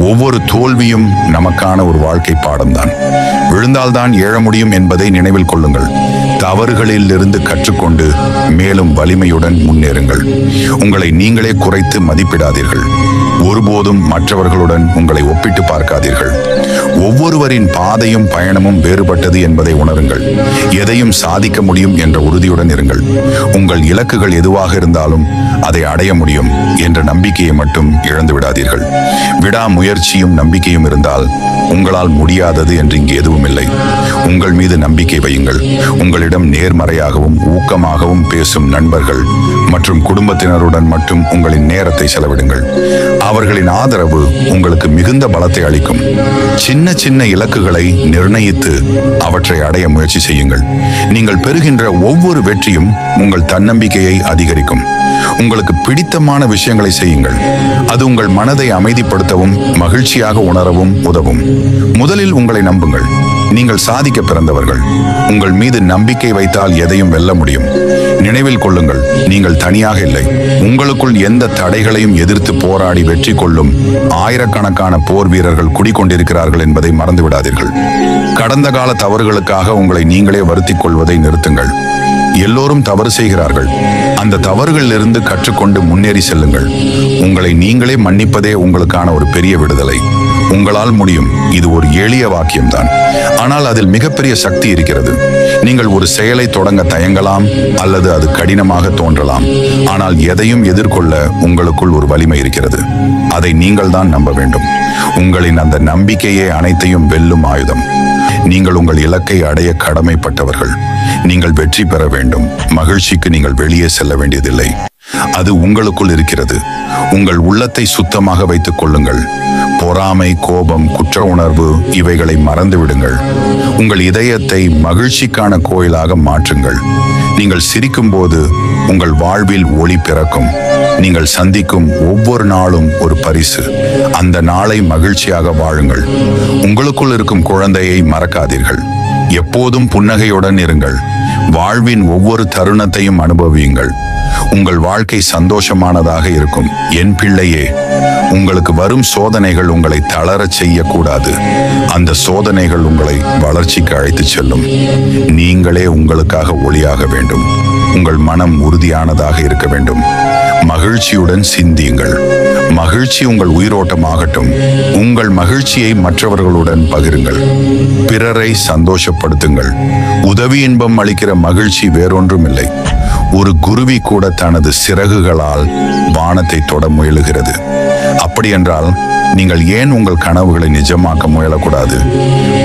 [SPEAKER 1] ஒவ்வொரு தோல்வியும் நமக்கான ஒரு வாழ்க்கை பாடம்தான். விழுந்தால்தான் எழ முடியும் என்பதை நினைவில் கொள்ளுங்கள். தவறுகளில் இருந்து கற்றுக்கொண்டு மேலும் வலிமையுடன் முன்னேறுங்கள். உங்களை நீங்களே குறைத்து மதிப்பிடாதீர்கள். ஒருபோதும் மற்றவர்களுடன் உங்களை ஒப்பிட்டு பார்க்காதீர்கள். ஒவ்வொருவரின் பாதையும் பயணமும் வேறுபட்டது என்பதை உணருங்கள். எதையும் சாதிக்க முடியும் என்ற உறுதியுடன் இருங்கள். உங்கள் இலக்குகள் எதுவாக இருந்தாலும் அதை அடைய முடியும் என்ற நம்பிக்கையை மட்டும் இழந்து விடாதீர்கள். விடாமுயற்சியும் நம்பிக்கையும் இருந்தால் உங்களால் முடியாதது என்று இங்கு எதுவும் இல்லை. உங்கள் மீது நம்பிக்கை வையுங்கள். உங்களிடம் நேர்மறையாகவும் ஊக்கமாகவும் பேசும் நண்பர்கள் மற்றும் குடும்பத்தினருடன் மட்டும் உங்களின் நேரத்தை செலவிடுங்கள். அவர்களின் ஆதரவு உங்களுக்கு மிகுந்த பலத்தை அளிக்கும். சின்ன சின்ன இலக்குகளை நிர்ணயித்து அவற்றை அடைய முயற்சி செய்யுங்கள். நீங்கள் பெறுகின்ற ஒவ்வொரு வெற்றியும் உங்கள் தன்னம்பிக்கையை அதிகரிக்கும். உங்களுக்கு பிடித்தமான விஷயங்களை செய்யுங்கள். அது உங்கள் மனதை அமைதிப்படுத்தவும் மகிழ்ச்சியாக உணரவும் உதவும். முதலில் உங்களை நம்புங்கள். நீங்கள் சாதிக்க பிறந்தவர்கள். உங்கள் மீது நம்பிக்கை வைத்தால் எதையும் வெல்ல முடியும். நினைவில் கொள்ளுங்கள், நீங்கள் தனியாக இல்லை. உங்களுக்குள் எந்த தடைகளையும் எதிர்த்து போராடி வெற்றி கொள்ளும் ஆயிரக்கணக்கான போர் வீரர்கள் குடிக்கொண்டிருக்கிறார்கள் என்பதை மறந்துவிடாதீர்கள். கடந்த கால தவறுகளுக்காக உங்களை நீங்களே வருத்திக் கொள்வதை நிறுத்துங்கள். எல்லோரும் தவறு செய்கிறார்கள். அந்த தவறுகளிலிருந்து கற்றுக்கொண்டு முன்னேறி செல்லுங்கள். உங்களை நீங்களே மன்னிப்பதே உங்களுக்கான ஒரு பெரிய விடுதலை. உங்களால் முடியும். இது ஒரு எளிய வாக்கியம்தான், ஆனால் அதில் மிகப்பெரிய சக்தி இருக்கிறது. நீங்கள் ஒரு செயலை தொடங்க தயங்கலாம் அல்லது அது கடினமாக தோன்றலாம். ஆனால் எதையும் எதிர்கொள்ள உங்களுக்குள் ஒரு வலிமை இருக்கிறது. அதை நீங்கள் தான் நம்ப வேண்டும். உங்களின் அந்த நம்பிக்கையே அனைத்தையும் வெல்லும் ஆயுதம். நீங்கள் உங்கள் இலக்கை அடைய கடமைப்பட்டவர்கள். நீங்கள் வெற்றி பெற வேண்டும். மகிழ்ச்சிக்கு நீங்கள் வெளியே செல்ல வேண்டியதில்லை. அது உங்களுக்குள் இருக்கிறது. உங்கள் உள்ளத்தை சுத்தமாக வைத்துக் கொள்ளுங்கள். பொறாமை, கோபம், குற்ற உணர்வு இவைகளை மறந்து விடுங்கள். உங்கள் இதயத்தை மகிழ்ச்சிக்கான கோயிலாக மாற்றுங்கள். நீங்கள் சிரிக்கும் போது உங்கள் வாழ்வில் ஒளி பிறக்கும். நீங்கள் சந்திக்கும் ஒவ்வொரு நாளும் ஒரு பரிசு. அந்த நாளை மகிழ்ச்சியாக வாழுங்கள். உங்களுக்குள் இருக்கும் குழந்தையை மறக்காதீர்கள். எப்போதும் புன்னகையுடன் இருங்கள். வாழ்வின் ஒவ்வொரு தருணத்தையும் அனுபவியுங்கள். உங்கள் வாழ்க்கை சந்தோஷமானதாக இருக்கும். என் பிள்ளையே, உங்களுக்கு வரும் சோதனைகள் உங்களை தளரச் செய்யக்கூடாது. அந்த சோதனைகள் உங்களை வளர்ச்சிக்கு அழைத்துச் செல்லும். நீங்களே உங்களுக்காக ஒளியாக வேண்டும். உங்கள் மனம் உறுதியானதாக இருக்க வேண்டும். மகிழ்ச்சியுடன் சிந்தியுங்கள். மகிழ்ச்சி உங்கள் உயிரோட்டமாகட்டும். உங்கள் மகிழ்ச்சியை மற்றவர்களுடன் பகிருங்கள். பிறரை சந்தோஷப்படுத்துங்கள். உதவி இன்பம் அளிக்கிற மகிழ்ச்சி வேறொன்றும் இல்லை. ஒரு குருவி கூட தனது சிறகுகளால் வானத்தை தொட முயலுகிறது. அப்படியென்றால் நீங்கள் ஏன் உங்கள் கனவுகளை நிஜமாக்க முயலக்கூடாது?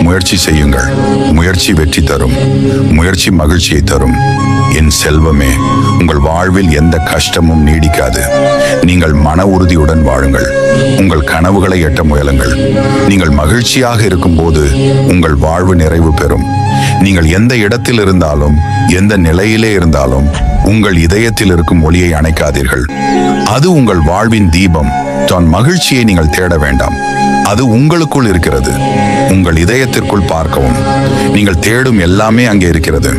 [SPEAKER 1] முயற்சி செய்யுங்கள். முயற்சி வெற்றி தரும். முயற்சி மகிழ்ச்சியை தரும். என் செல்வமே, உங்கள் வாழ்வில் எந்த கஷ்டமும் நீடிக்காது. நீங்கள் மன உறுதியுடன் வாழுங்கள். உங்கள் கனவுகளை எட்ட முயலுங்கள். நீங்கள் மகிழ்ச்சியாக இருக்கும்போது உங்கள் வாழ்வு நிறைவு பெறும். நீங்கள் எந்த இடத்தில் இருந்தாலும், எந்த நிலையிலே இருந்தாலும், உங்கள் இதயத்தில் இருக்கும் ஒளியை அணைக்காதீர்கள். அது உங்கள் வாழ்வின் தீபம். தான் மகிழ்ச்சியை நீங்கள் தேட வேண்டாம். அது உங்களுக்குள் இருக்கிறது. உங்கள் இதயத்திற்குள் பார்க்கவும். நீங்கள் தேடும் எல்லாமே அங்கே இருக்கிறது.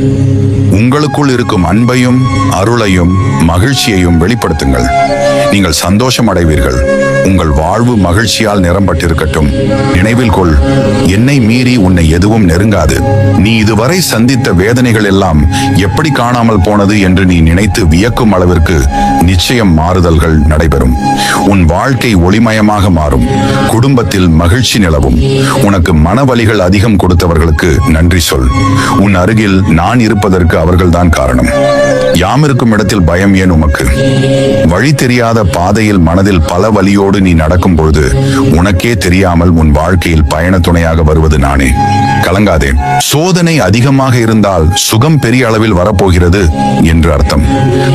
[SPEAKER 1] உங்களுக்குள் இருக்கும் அன்பையும் அருளையும் மகிழ்ச்சியையும் வெளிப்படுத்துங்கள். நீங்கள் சந்தோஷம் அடைவீர்கள். உங்கள் வாழ்வு மகிழ்ச்சியால் நிரம்பட்டிருக்கட்டும். நினைவில் கொள், என்னை மீறி உன்னை எதுவும் நெருங்காது. நீ இதுவரை சந்தித்த வேதனைகள் எல்லாம் எப்படி காணாமல் போனது என்று நீ நினைத்து வியக்கும் அளவிற்கு நிச்சயம் மாறுதல்கள் நடைபெறும். உன் வாழ்க்கை ஒளிமயமாக மாறும். குடும்பத்தில் மகிழ்ச்சி நிலவும். உனக்கு மனவலிகள் அதிகம் கொடுத்தவர்களுக்கு நன்றி சொல். உன் அருகில் நான் இருப்பதற்கு அவர்கள்தான் காரணம். யாம் இருக்கும் இடத்தில் பயம் ஏன் உமக்கு? வழி தெரியாத பாதையில் மனதில் பல வலியோடு நீ நடக்கும் பொழுது உனக்கே தெரியாமல் உன் வாழ்க்கையில் பயண துணையாக வருவது நானே. கலங்காதே. சோதனை அதிகமாக இருந்தால் சுகம் பெரிய அளவில் வரப்போகிறது என்று அர்த்தம்.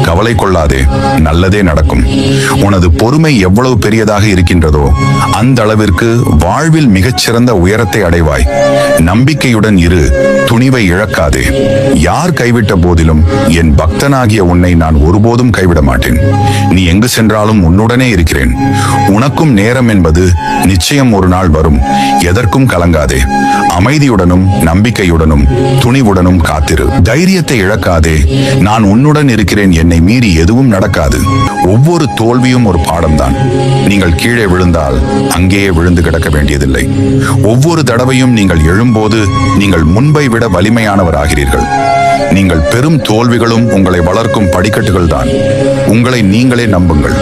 [SPEAKER 1] கவலை கொள்ளாதே. நல்லதே நடக்கும். உனது பொறுமை எவ்வளவு பெரியதாக இருக்கின்றதோ அந்த அளவிற்கு வாழ்வில் மிகச்சிறந்த உயரத்தை அடைவாய். நம்பிக்கையுடன் இரு. துணிவை இழக்காதே. யார் கைவிட்ட போதிலும் என் பக்தனாகிய உன்னை நான் ஒருபோதும் கைவிட மாட்டேன். நீ எங்கு சென்றாலும் உன்னுடனே இருக்கிறேன். உனக்கும் நேரம் என்பது நிச்சயம் ஒரு நாள் வரும். எதற்கும் கலங்காதே. அமைதியுடனும் நம்பிக்கையுடனும் துணிவுடனும் காத்திரு. தைரியத்தை இழக்காதே. நான் உன்னுடன் இருக்கிறேன். என்னை மீறி எதுவும் நடக்காது. ஒவ்வொரு தோல்வியும் ஒரு பாடம்தான். நீங்கள் கீழே விழுந்தால் அங்கேயே விழுந்து கிடக்க வேண்டியதில்லை. ஒவ்வொரு தடவையும் நீங்கள் எழும்போது நீங்கள் முன்பை விட வலிமையானவராகிறீர்கள். நீங்கள் பெரும் தோல்விகளும் உங்களை வளர்க்கும் படிக்கட்டுகள் தான். உங்களை நீங்களே நம்புங்கள்.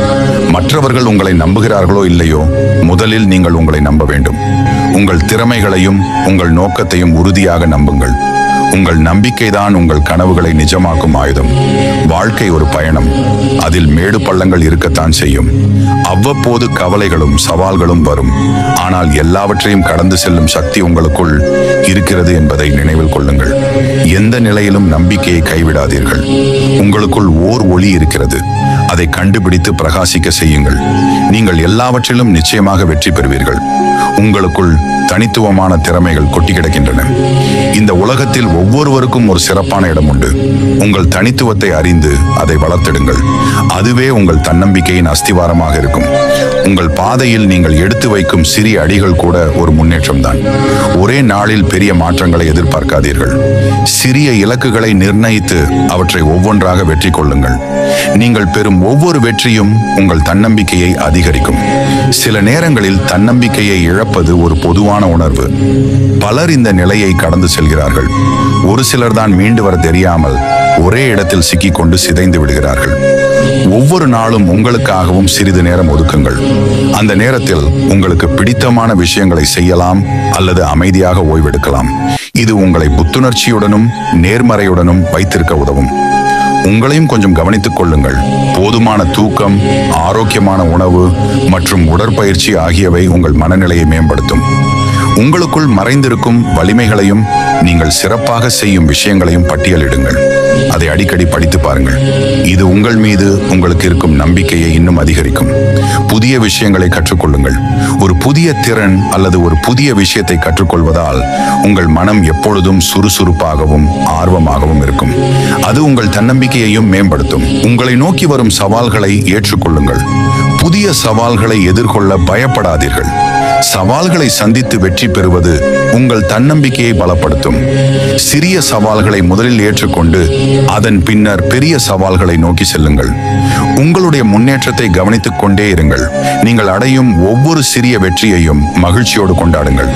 [SPEAKER 1] மற்றவர்கள் உங்களை நம்புகிறார்களோ இல்லையோ, முதலில் நீங்கள் உங்களை நம்ப வேண்டும். உங்கள் திறமைகளையும் உங்கள் நோக்கத்தையும் உறுதியாக நம்புங்கள். உங்கள் நம்பிக்கைதான் உங்கள் கனவுகளை நிஜமாக்கும் ஆயுதம். வாழ்க்கை ஒரு பயணம். அதில் மேடு பள்ளங்கள் இருக்கத்தான் செய்யும். அவ்வப்போது கவலைகளும் சவால்களும் வரும். ஆனால் எல்லாவற்றையும் கடந்து செல்லும் சக்தி உங்களுக்குள் இருக்கிறது என்பதை நினைவில் கொள்ளுங்கள். எந்த நிலையிலும் நம்பிக்கையை கைவிடாதீர்கள். உங்களுக்குள் ஓர் ஒளி இருக்கிறது. அதை கண்டுபிடித்து பிரகாசிக்க செய்யுங்கள். நீங்கள் எல்லாவற்றிலும் நிச்சயமாக வெற்றி பெறுவீர்கள். உங்களுக்குள் தனித்துவமான திறமைகள் கொட்டி கிடக்கின்றன. இந்த உலகத்தில் ஒவ்வொருவருக்கும் ஒரு சிறப்பான இடம் உண்டு. உங்கள் தனித்துவத்தை அறிந்து அதை வளர்த்திடுங்கள். அதுவே உங்கள் தன்னம்பிக்கையின் அஸ்திவாரமாக இருக்கும். உங்கள் பாதையில் நீங்கள் எடுத்து வைக்கும் சிறிய அடிகள் கூட ஒரு முன்னேற்றம் தான். ஒரே நாளில் பெரிய மாற்றங்களை எதிர்பார்க்காதீர்கள். சிறிய இலக்குகளை நிர்ணயித்து அவற்றை ஒவ்வொன்றாக வெற்றி கொள்ளுங்கள். நீங்கள் பெறும் ஒவ்வொரு வெற்றியும் உங்கள் தன்னம்பிக்கையை அதிகரிக்கும். சில நேரங்களில் தன்னம்பிக்கையை இழப்பது ஒரு பொதுவான உணர்வு. பலர் இந்த நிலையை கடந்து செல்கிறார்கள். ஒரு சிலர் தான் மீண்டு வர தெரியாமல் ஒரே இடத்தில் சிக்கிக்கொண்டு சிதைந்து விடுகிறார்கள். ஒவ்வொரு நாளும் உங்களுக்காகவும் சிறிது நேரம் ஒதுக்குங்கள். அந்த நேரத்தில் உங்களுக்கு பிடித்தமான விஷயங்களை செய்யலாம் அல்லது அமைதியாக ஓய்வெடுக்கலாம். இது உங்களை புத்துணர்ச்சியுடனும் நேர்மறையுடனும் வைத்திருக்க உதவும். உங்களையும் கொஞ்சம் கவனித்துக் கொள்ளுங்கள். போதுமான தூக்கம், ஆரோக்கியமான உணவு மற்றும் உடற்பயிற்சி ஆகியவை உங்கள் மனநிலையை மேம்படுத்தும். உங்களுக்குள் மறைந்திருக்கும் வலிமைகளையும் நீங்கள் சிறப்பாக செய்யும் விஷயங்களையும் பட்டியலிடுங்கள். அதை அடிக்கடி படித்து பாருங்கள். இது உங்கள் மீது உங்களுக்கு இருக்கும் நம்பிக்கையை இன்னும் அதிகரிக்கும். புதிய விஷயங்களை கற்றுக்கொள்ளுங்கள். ஒரு புதிய திறன் அல்லது ஒரு புதிய விஷயத்தை கற்றுக்கொள்வதால் உங்கள் மனம் எப்பொழுதும் சுறுசுறுப்பாகவும் ஆர்வமாகவும் இருக்கும். அது உங்கள் தன்னம்பிக்கையையும் மேம்படுத்தும். உங்களை நோக்கி வரும் சவால்களை ஏற்றுக்கொள்ளுங்கள். புதிய சவால்களை எதிர்கொள்ள பயப்படாதீர்கள். சவால்களை சந்தித்து வெற்றி பெறுவது உங்கள் தன்னம்பிக்கையை பலப்படுத்தும். சிறிய சவால்களை முதலில் ஏற்றுக்கொண்டு அதன் பின்னர் பெரிய சவால்களை நோக்கி செல்லுங்கள். உங்களுடைய முன்னேற்றத்தை கவனித்துக் கொண்டே இருங்கள். நீங்கள் அடையும் ஒவ்வொரு சிறிய வெற்றியையும் மகிழ்ச்சியோடு கொண்டாடுங்கள்.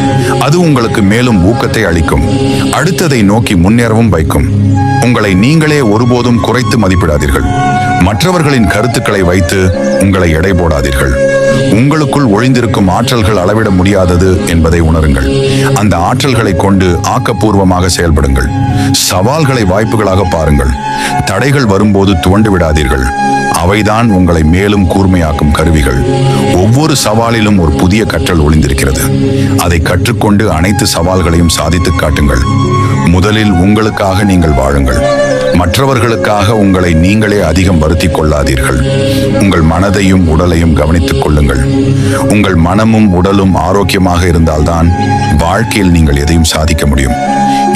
[SPEAKER 1] அது உங்களுக்கு மேலும் ஊக்கத்தை அளிக்கும். அடுத்ததை நோக்கி முன்னேறவும் வைக்கும். உங்களை நீங்களே ஒருபோதும் குறைத்து மதிப்பிடாதீர்கள். மற்றவர்களின் கருத்துக்களை வைத்து உங்களை எடை போடாதீர்கள். உங்களுக்குள் ஒளிந்திருக்கும் ஆற்றல்கள் அளவிட முடியாதது என்பதை உணருங்கள். அந்த ஆற்றல்களை கொண்டு ஆக்கப்பூர்வமாக செயல்படுங்கள். சவால்களை வாய்ப்புகளாக பாருங்கள். தடைகள் வரும்போது துவண்டு விடாதீர்கள். அவைதான் உங்களை மேலும் கூர்மையாக்கும் கருவிகள். ஒவ்வொரு சவாலிலும் ஒரு புதிய கற்றல் ஒளிந்திருக்கிறது. அதை கற்றுக்கொண்டு அனைத்து சவால்களையும் சாதித்து காட்டுங்கள். முதலில் உங்களுக்காக நீங்கள் வாழுங்கள். மற்றவர்களுக்காக உங்களை நீங்களே அதிகம் வருத்திக் கொள்ளாதீர்கள். உங்கள் மனதையும் உடலையும் கவனித்துக் கொள்ளுங்கள். உங்கள் மனமும் உடலும் ஆரோக்கியமாக இருந்தால்தான் வாழ்க்கையில் நீங்கள் எதையும் சாதிக்க முடியும்.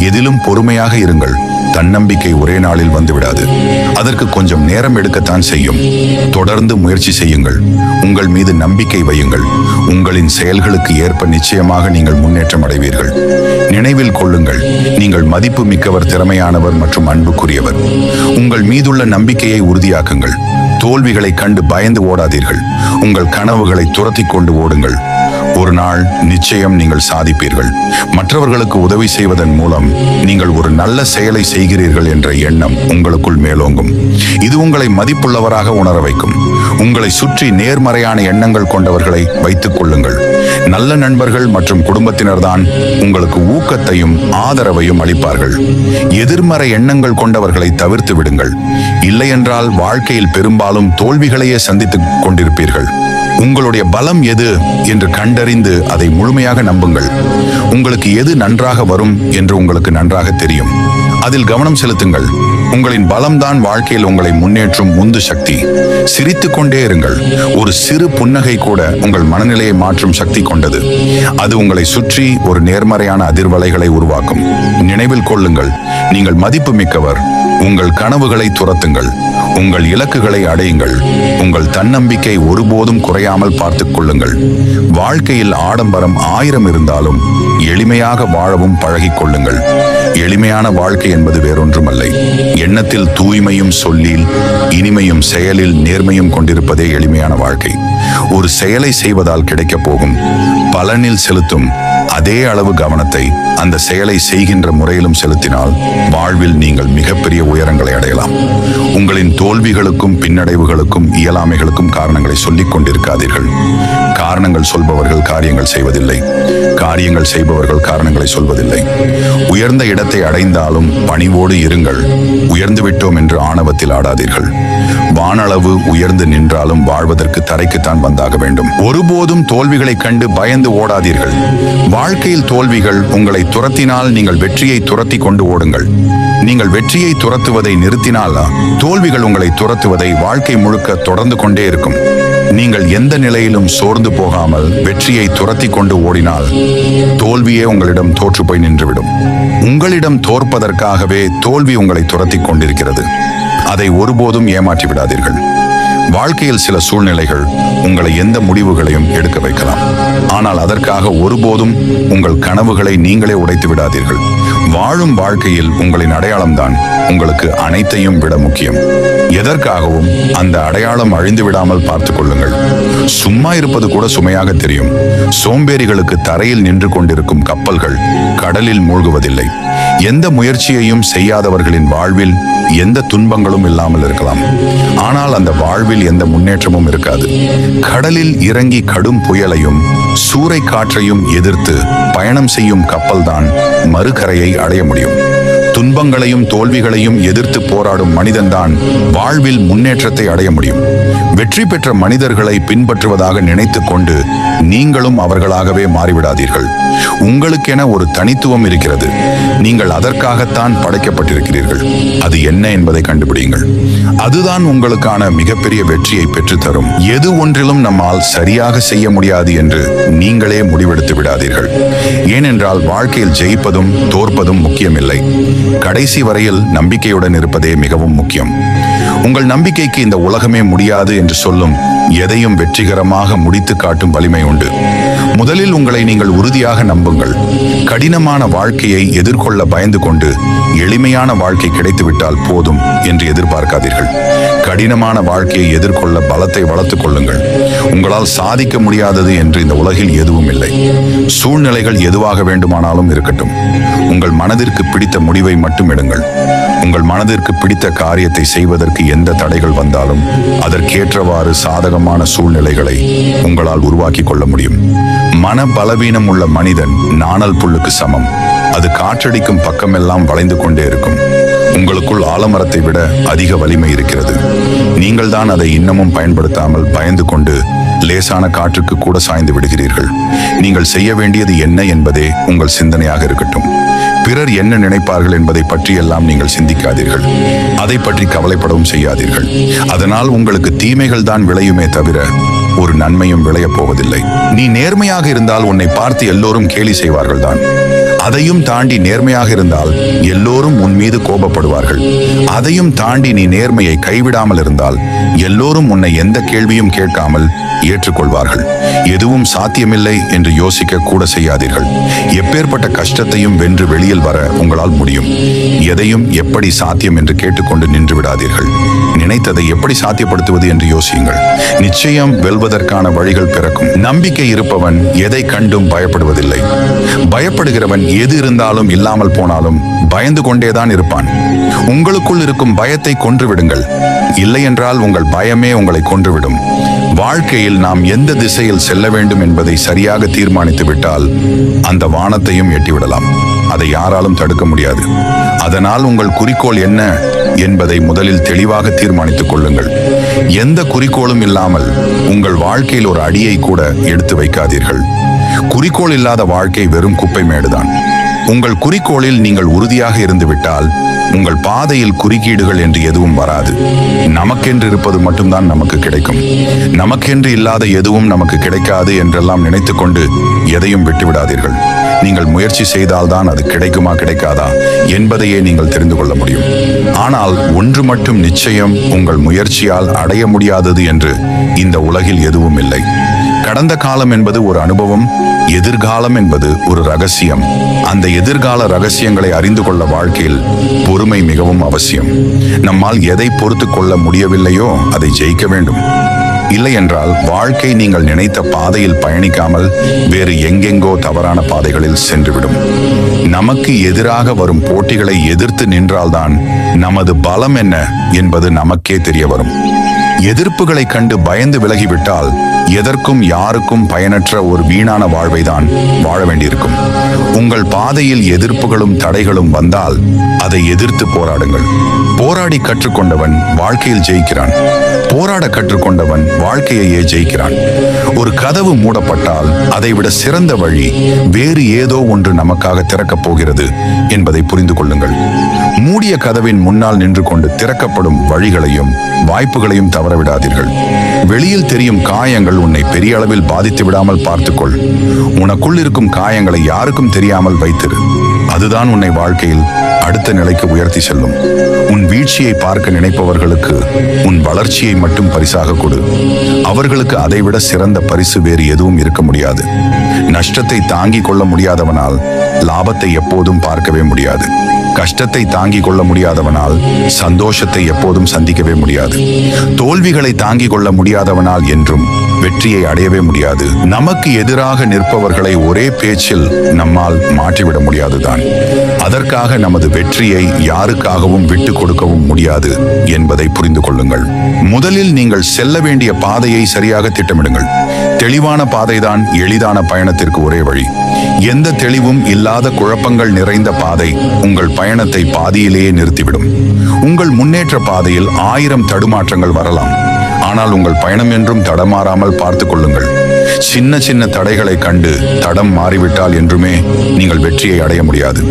[SPEAKER 1] எதிலும் பொறுமையாக இருங்கள். தன்னம்பிக்கை ஒரே நாளில் வந்துவிடாது. அதற்கு கொஞ்சம் நேரம் எடுக்கத்தான் செய்யும். தொடர்ந்து முயற்சி செய்யுங்கள். உங்கள் மீது நம்பிக்கை வையுங்கள். உங்களின் செயல்களுக்கு ஏற்ப நிச்சயமாக நீங்கள் முன்னேற்றம் அடைவீர்கள். நினைவில் கொள்ளுங்கள், நீங்கள் மதிப்பு மிக்கவர், திறமையானவர் மற்றும் அன்புக்குரியவர். உங்கள் மீதுள்ள நம்பிக்கையை உறுதியாக்குங்கள். தோல்விகளை கண்டு பயந்து ஓடாதீர்கள். உங்கள் கனவுகளை துரத்தி கொண்டு ஓடுங்கள். ஒரு நாள் நிச்சயம் நீங்கள் சாதிப்பீர்கள். மற்றவர்களுக்கு உதவி செய்வதன் மூலம் நீங்கள் ஒரு நல்ல செயலை செய்கிறீர்கள் என்ற எண்ணம் உங்களுக்குள் மேலோங்கும். இது உங்களை மதிப்புள்ளவராக உணர வைக்கும். உங்களை சுற்றி நேர்மறையான எண்ணங்கள் கொண்டவர்களை வைத்துக் கொள்ளுங்கள். நல்ல நண்பர்கள் மற்றும் குடும்பத்தினர்தான் உங்களுக்கு ஊக்கத்தையும் ஆதரவையும் அளிப்பார்கள். எதிர்மறை எண்ணங்கள் கொண்டவர்களை தவிர்த்து விடுங்கள். இல்லையென்றால் வாழ்க்கையில் பெரும்பாலும் தோல்விகளையே சந்தித்துக் கொண்டிருப்பீர்கள். உங்களுடைய பலம் எது என்று கண்டறிந்து அதை முழுமையாக நம்புங்கள். உங்களுக்கு எது நன்றாக வரும் என்று உங்களுக்கு நன்றாக தெரியும். அதில் கவனம் செலுத்துங்கள். உங்களின் பலம்தான் வாழ்க்கையில் உங்களை முன்னேற்றும் உந்து சக்தி. சிரித்துக் கொண்டே இருங்கள். ஒரு சிறு புன்னகை கூட உங்கள் மனநிலையை மாற்றும் சக்தி கொண்டது. அது உங்களை சுற்றி ஒரு நேர்மறையான அதிர்வலைகளை உருவாக்கும். நினைவில் கொள்ளுங்கள், நீங்கள் மதிப்பு மிக்கவர். உங்கள் கனவுகளை துரத்துங்கள். உங்கள் இலக்குகளை அடையுங்கள். உங்கள் தன்னம்பிக்கை ஒருபோதும் குறையாமல் பார்த்துக் கொள்ளுங்கள். வாழ்க்கையில் ஆடம்பரம் 1000 இருந்தாலும் எளிமையாக வாழவும் பழகிக் கொள்ளுங்கள். எளிமையான வாழ்க்கை என்பது வேறொன்றுமல்ல. எண்ணத்தில் தூய்மையும், சொல்லில் இனிமையும், செயலில் நேர்மையும் கொண்டிருப்பதே எளிமையான வாழ்க்கை. ஒரு செயலை செய்வதால் கிடைக்கப் போகும் பலனில் செலுத்தும் அதே அளவு கவனத்தை அந்த செயலை செய்கின்ற முறையிலும் செலுத்தினால் வாழ்வில் நீங்கள் மிகப்பெரிய உயரங்களை அடையலாம். உங்களின் தோல்விகளுக்கும் பின்னடைவுகளுக்கும் இயலாமைகளுக்கும் காரணங்களை சொல்லிக் கொண்டிருக்காதீர்கள். காரணங்கள் சொல்பவர்கள் காரியங்கள் செய்வதில்லை. காரியங்கள் செய்பவர்கள் காரணங்களை சொல்வதில்லை. உயர்ந்த இடத்தை அடைந்தாலும் பணிவோடு இருங்கள். உயர்ந்து விட்டோம் என்று ஆணவத்தில் ஆடாதீர்கள். வானளவு உயர்ந்து நின்றாலும் வாழ்வதற்கு தரைக்குத்தான் வந்தாக வேண்டும். ஒருபோதும் தோல்விகளை கண்டு பயந்து ஓடாதீர்கள். வாழ்க்கையில் தோல்விகள் உங்களை துரத்தினால் நீங்கள் வெற்றியை துரத்தி கொண்டு ஓடுங்கள். நீங்கள் வெற்றியை துரத்துவதை நிறுத்தினால் தோல்விகள் உங்களை துரத்துவதை வாழ்க்கை முழுக்க தொடர்ந்து கொண்டே இருக்கும். நீங்கள் எந்த நிலையிலும் சோர்ந்து போகாமல் வெற்றியை துரத்தி கொண்டு ஓடினால் தோல்வியே உங்களிடம் தோற்று போய் நின்றுவிடும். உங்களிடம் தோற்பதற்காகவே தோல்வி உங்களை துரத்தி கொண்டிருக்கிறது. அதை ஒருபோதும் ஏமாற்றி விடாதீர்கள். வாழ்க்கையில் சில சூழ்நிலைகள் உங்களை எந்த முடிவுகளையும் எடுக்க வைக்கலாம். ஆனால் அதற்காக ஒருபோதும் உங்கள் கனவுகளை நீங்களே உடைத்து விடாதீர்கள். வாழும் வாழ்க்கையில் உங்களின் அடையாளம்தான் உங்களுக்கு அனைத்தையும் விட முக்கியம். எதற்காகவும் அந்த அடையாளம் அழிந்து விடாமல் பார்த்துக் கொள்ளுங்கள். சும்மா இருப்பது கூட சுமையாக தெரியும். சோம்பேறிகளுக்கு தரையில் நின்று கொண்டிருக்கும் கப்பல்கள் கடலில் மூழ்குவதில்லை. எந்த முயற்சியையும் செய்யாதவர்களின் வாழ்வில் எந்த துன்பங்களும் இல்லாமல் இருக்கலாம். ஆனால் அந்த வாழ்வில் எந்த முன்னேற்றமும் இருக்காது. கடலில் இறங்கி கடும் புயலையும் சூறை காற்றையும் எதிர்த்து பயணம் செய்யும் கப்பல்தான் மறுகரையை அடைய முடியும். துன்பங்களையும் தோல்விகளையும் எதிர்த்து போராடும் மனிதன்தான் வாழ்வில் முன்னேற்றத்தை அடைய முடியும். வெற்றி பெற்ற மனிதர்களை பின்பற்றுவதாக நினைத்துக் கொண்டு நீங்களும் அவர்களாகவே மாறிவிடாதீர்கள். உங்களுக்கென ஒரு தனித்துவம் இருக்கிறது. நீங்கள் அதற்காகத்தான் படைக்கப்பட்டிருக்கிறீர்கள். அது என்ன என்பதை கண்டுபிடியுங்கள். அதுதான் உங்களுக்கான மிகப்பெரிய வெற்றியை பெற்றுத்தரும். எது ஒன்றிலும் நம்மால் சரியாக செய்ய முடியாது என்று நீங்களே முடிவெடுத்து விடாதீர்கள். ஏனென்றால் வாழ்க்கையில் ஜெயிப்பதும் தோற்பதும் முக்கியமில்லை. கடைசி வரையில் நம்பிக்கையுடன் இருப்பதே மிகவும் முக்கியம். உங்கள் நம்பிக்கைக்கு இந்த உலகமே முடியாது என்று சொல்லும் எதையும் வெற்றிகரமாக முடித்து காட்டும் வலிமை உண்டு. முதலில் உங்களை நீங்கள் உறுதியாக நம்புங்கள். கடினமான வாழ்க்கையை எதிர்கொள்ள பயந்து கொண்டு எளிமையான வாழ்க்கை கிடைத்துவிட்டால் போதும் என்று எதிர்பார்க்காதீர்கள். கடினமான வாழ்க்கையை எதிர்கொள்ள பலத்தை வளர்த்துக் கொள்ளுங்கள். உங்களால் சாதிக்க முடியாதது என்று இந்த உலகில் எதுவும் இல்லை. சூழ்நிலைகள் எதுவாக வேண்டுமானாலும் இருக்கட்டும். உங்கள் மனதிற்கு பிடித்த முடிவை மட்டும் எடுங்கள். உங்கள் மனதிற்கு பிடித்த காரியத்தை செய்வதற்கு எந்த தடைகள் வந்தாலும் அதற்கேற்றவாறு சாதகமான சூழ்நிலைகளை உங்களால் உருவாக்கி கொள்ள முடியும். மன பலவீனம் உள்ள மனிதன் நாணல் புல்லுக்கு சமம். அது காற்றடிக்கும் பக்கமெல்லாம் வளைந்து கொண்டே இருக்கும். உங்களுக்குள் ஆலமரத்தை விட அதிக வலிமை இருக்கிறது. நீங்கள் தான் அதை இன்னமும் பயன்படுத்தாமல் பயந்து கொண்டு லேசான காற்றுக்கு கூட சாய்ந்து விடுகிறீர்கள். நீங்கள் செய்ய வேண்டியது என்ன என்பதே உங்கள் சிந்தனையாக இருக்கட்டும். பிறர் என்ன நினைப்பார்கள் என்பதை பற்றியெல்லாம் நீங்கள் சிந்திக்காதீர்கள். அதை பற்றி கவலைப்படவும் செய்யாதீர்கள். அதனால் உங்களுக்கு தீமைகள் தான் விளையுமே தவிர ஒரு நன்மையும் விளையப் போவதில்லை. நீ நேர்மையாக இருந்தால் உன்னை பார்த்து எல்லோரும் கேலி செய்வார்கள் தான். அதையும் தாண்டி நேர்மையாக இருந்தால் எல்லோரும் உன் மீது கோபப்படுவார்கள். அதையும் தாண்டி நீ நேர்மையை கைவிடாமல் இருந்தால் எல்லோரும் உன்னை எந்த கேள்வியும் கேட்காமல் ஏற்றுக்கொள்வார்கள். எதுவும் சாத்தியமில்லை என்று யோசிக்க கூட செய்யாதீர்கள். எப்பேற்பட்ட கஷ்டத்தையும் வென்று வெளியில் வர உங்களால் முடியும். எதையும் எப்படி சாத்தியம் என்று கேட்டுக்கொண்டு நின்று விடாதீர்கள். நினைத்ததை எப்படி சாத்தியப்படுத்துவது என்று யோசியுங்கள். நிச்சயம் வெல்வதற்கான வழிகள் பிறக்கும். நம்பிக்கை இருப்பவன் எதை கண்டும் பயப்படுவதில்லை. பயப்படுகிறவன் எது இருந்தாலும் இல்லாமல் போனாலும் பயந்து கொண்டேதான் இருப்பான். உங்களுக்குள் இருக்கும் பயத்தை கொன்றுவிடுங்கள். இல்லை என்றால் உங்கள் பயமே உங்களை கொன்றுவிடும். வாழ்க்கையில் நாம் எந்த திசையில் செல்ல வேண்டும் என்பதை சரியாக தீர்மானித்து விட்டால் அந்த வானத்தையும் எட்டிவிடலாம். அதை யாராலும் தடுக்க முடியாது. அதனால் உங்கள் குறிக்கோள் என்ன என்பதை முதலில் தெளிவாக தீர்மானித்துக் கொள்ளுங்கள். எந்த குறிக்கோளும் இல்லாமல் உங்கள் வாழ்க்கையில் ஒரு அடியை கூட எடுத்து வைக்காதீர்கள். குறிக்கோள் இல்லாத வாழ்க்கை வெறும் குப்பை மேடுதான். உங்கள் குறிக்கோளில் நீங்கள் உறுதியாக இருந்துவிட்டால் உங்கள் பாதையில் குறுக்கீடுகள் என்று எதுவும் வராது. நமக்கென்று இருப்பது மட்டும்தான் நமக்கு கிடைக்கும். நமக்கென்று இல்லாத எதுவும் நமக்கு கிடைக்காது என்றெல்லாம் நினைத்துக்கொண்டு எதையும் விட்டுவிடாதீர்கள். நீங்கள் முயற்சி செய்தால்தான் அது கிடைக்குமா கிடைக்காதா என்பதையே நீங்கள் தெரிந்து கொள்ள முடியும். ஆனால் ஒன்று மட்டும் நிச்சயம், உங்கள் முயற்சியால் அடைய முடியாதது என்று இந்த உலகில் எதுவும் இல்லை. கடந்த காலம் என்பது ஒரு அனுபவம், எதிர்காலம் என்பது ஒரு ரகசியம். அந்த எதிர்கால ரகசியங்களை அறிந்து கொள்ள வாழ்க்கையில் பொறுமை மிகவும் அவசியம். நம்மால் எதை பொறுத்து கொள்ள முடியவில்லையோ அதை ஜெயிக்க வேண்டும். இல்லை என்றால் வாழ்க்கை நீங்கள் நினைத்த பாதையில் பயணிக்காமல் வேறு எங்கெங்கோ தவறான பாதைகளில் சென்றுவிடும். நமக்கு எதிராக வரும் போட்டிகளை எதிர்த்து நின்றால்தான் நமது பலம் என்ன என்பது நமக்கே தெரிய வரும். எதிர்ப்புகளை கண்டு பயந்து விலகிவிட்டால் எதற்கும் யாருக்கும் பயனற்ற ஒரு வீணான வாழ்வை தான் வாழ வேண்டியிருக்கும். உங்கள் பாதையில் எதிர்ப்புகளும் தடைகளும் வந்தால் அதை எதிர்த்து போராடுங்கள். போராடி கற்றுக்கொண்டவன் வாழ்க்கையில் ஜெயிக்கிறான். போராட கற்றுக்கொண்டவன் வாழ்க்கையையே ஜெயிக்கிறான். ஒரு கதவு மூடப்பட்டால் அதைவிட சிறந்த வழி வேறு ஏதோ ஒன்று நமக்காக திறக்கப் போகிறது என்பதை புரிந்து கொள்ளுங்கள். மூடிய கதவின் முன்னால் நின்று கொண்டு திறக்கப்படும் வழிகளையும் வாய்ப்புகளையும் தவறவிடாதீர்கள். வெளியில் தெரியும் காயங்கள் உன்னை பெரிய அளவில் பாதித்து விடாமல் பார்த்துக்கொள். உனக்குள் இருக்கும் காயங்களை யாருக்கும் தெரியாமல் வைத்திரு. அதுதான் உன்னை வாழ்க்கையில் அடுத்த நிலைக்கு உயர்த்தி செல்லும். உன் வீழ்ச்சியை பார்க்க நினைப்பவர்களுக்கு உன் வளர்ச்சியை மட்டும் பரிசாக கொடு. அவர்களுக்கு அதைவிட சிறந்த பரிசு வேறு எதுவும் இருக்க முடியாது. நஷ்டத்தை தாங்கிக் கொள்ள முடியாதவனால் லாபத்தை எப்போதும் பார்க்கவே முடியாது. கஷ்டத்தை தாங்கிக் கொள்ள முடியாதவனால் சந்தோஷத்தை எப்போதும் சந்திக்கவே முடியாது. தோல்விகளை தாங்கிக் கொள்ள முடியாதவனால் என்றும் வெற்றியை அடையவே முடியாது. நமக்கு எதிராக நிற்பவர்களை ஒரே பேச்சில் நம்மால் மாற்றிவிட முடியாதுதான். அதற்காக நமது வெற்றியை யாருக்காகவும் விட்டு கொடுக்கவும் முடியாது என்பதை புரிந்து கொள்ளுங்கள். முதலில் நீங்கள் செல்ல வேண்டிய பாதையை சரியாக திட்டமிடுங்கள். தெளிவான பாதைதான் எளிதான பயணத்திற்கு ஒரே வழி. எந்த தெளிவும் இல்லாத குழப்பங்கள் நிறைந்த பாதை உங்கள் பயணத்தை பாதியிலேயே நிறுத்திவிடும். உங்கள் முன்னேற்ற பாதையில் 1000 தடுமாற்றங்கள் வரலாம். ஆனால் உங்கள் பயணம் என்றும் தடமாறாமல் பார்த்துக் கொள்ளுங்கள். சின்ன சின்ன தடைகளை கண்டு தடம் மாறிவிட்டால் என்றுமே நீங்கள் வெற்றியை அடைய முடியாது.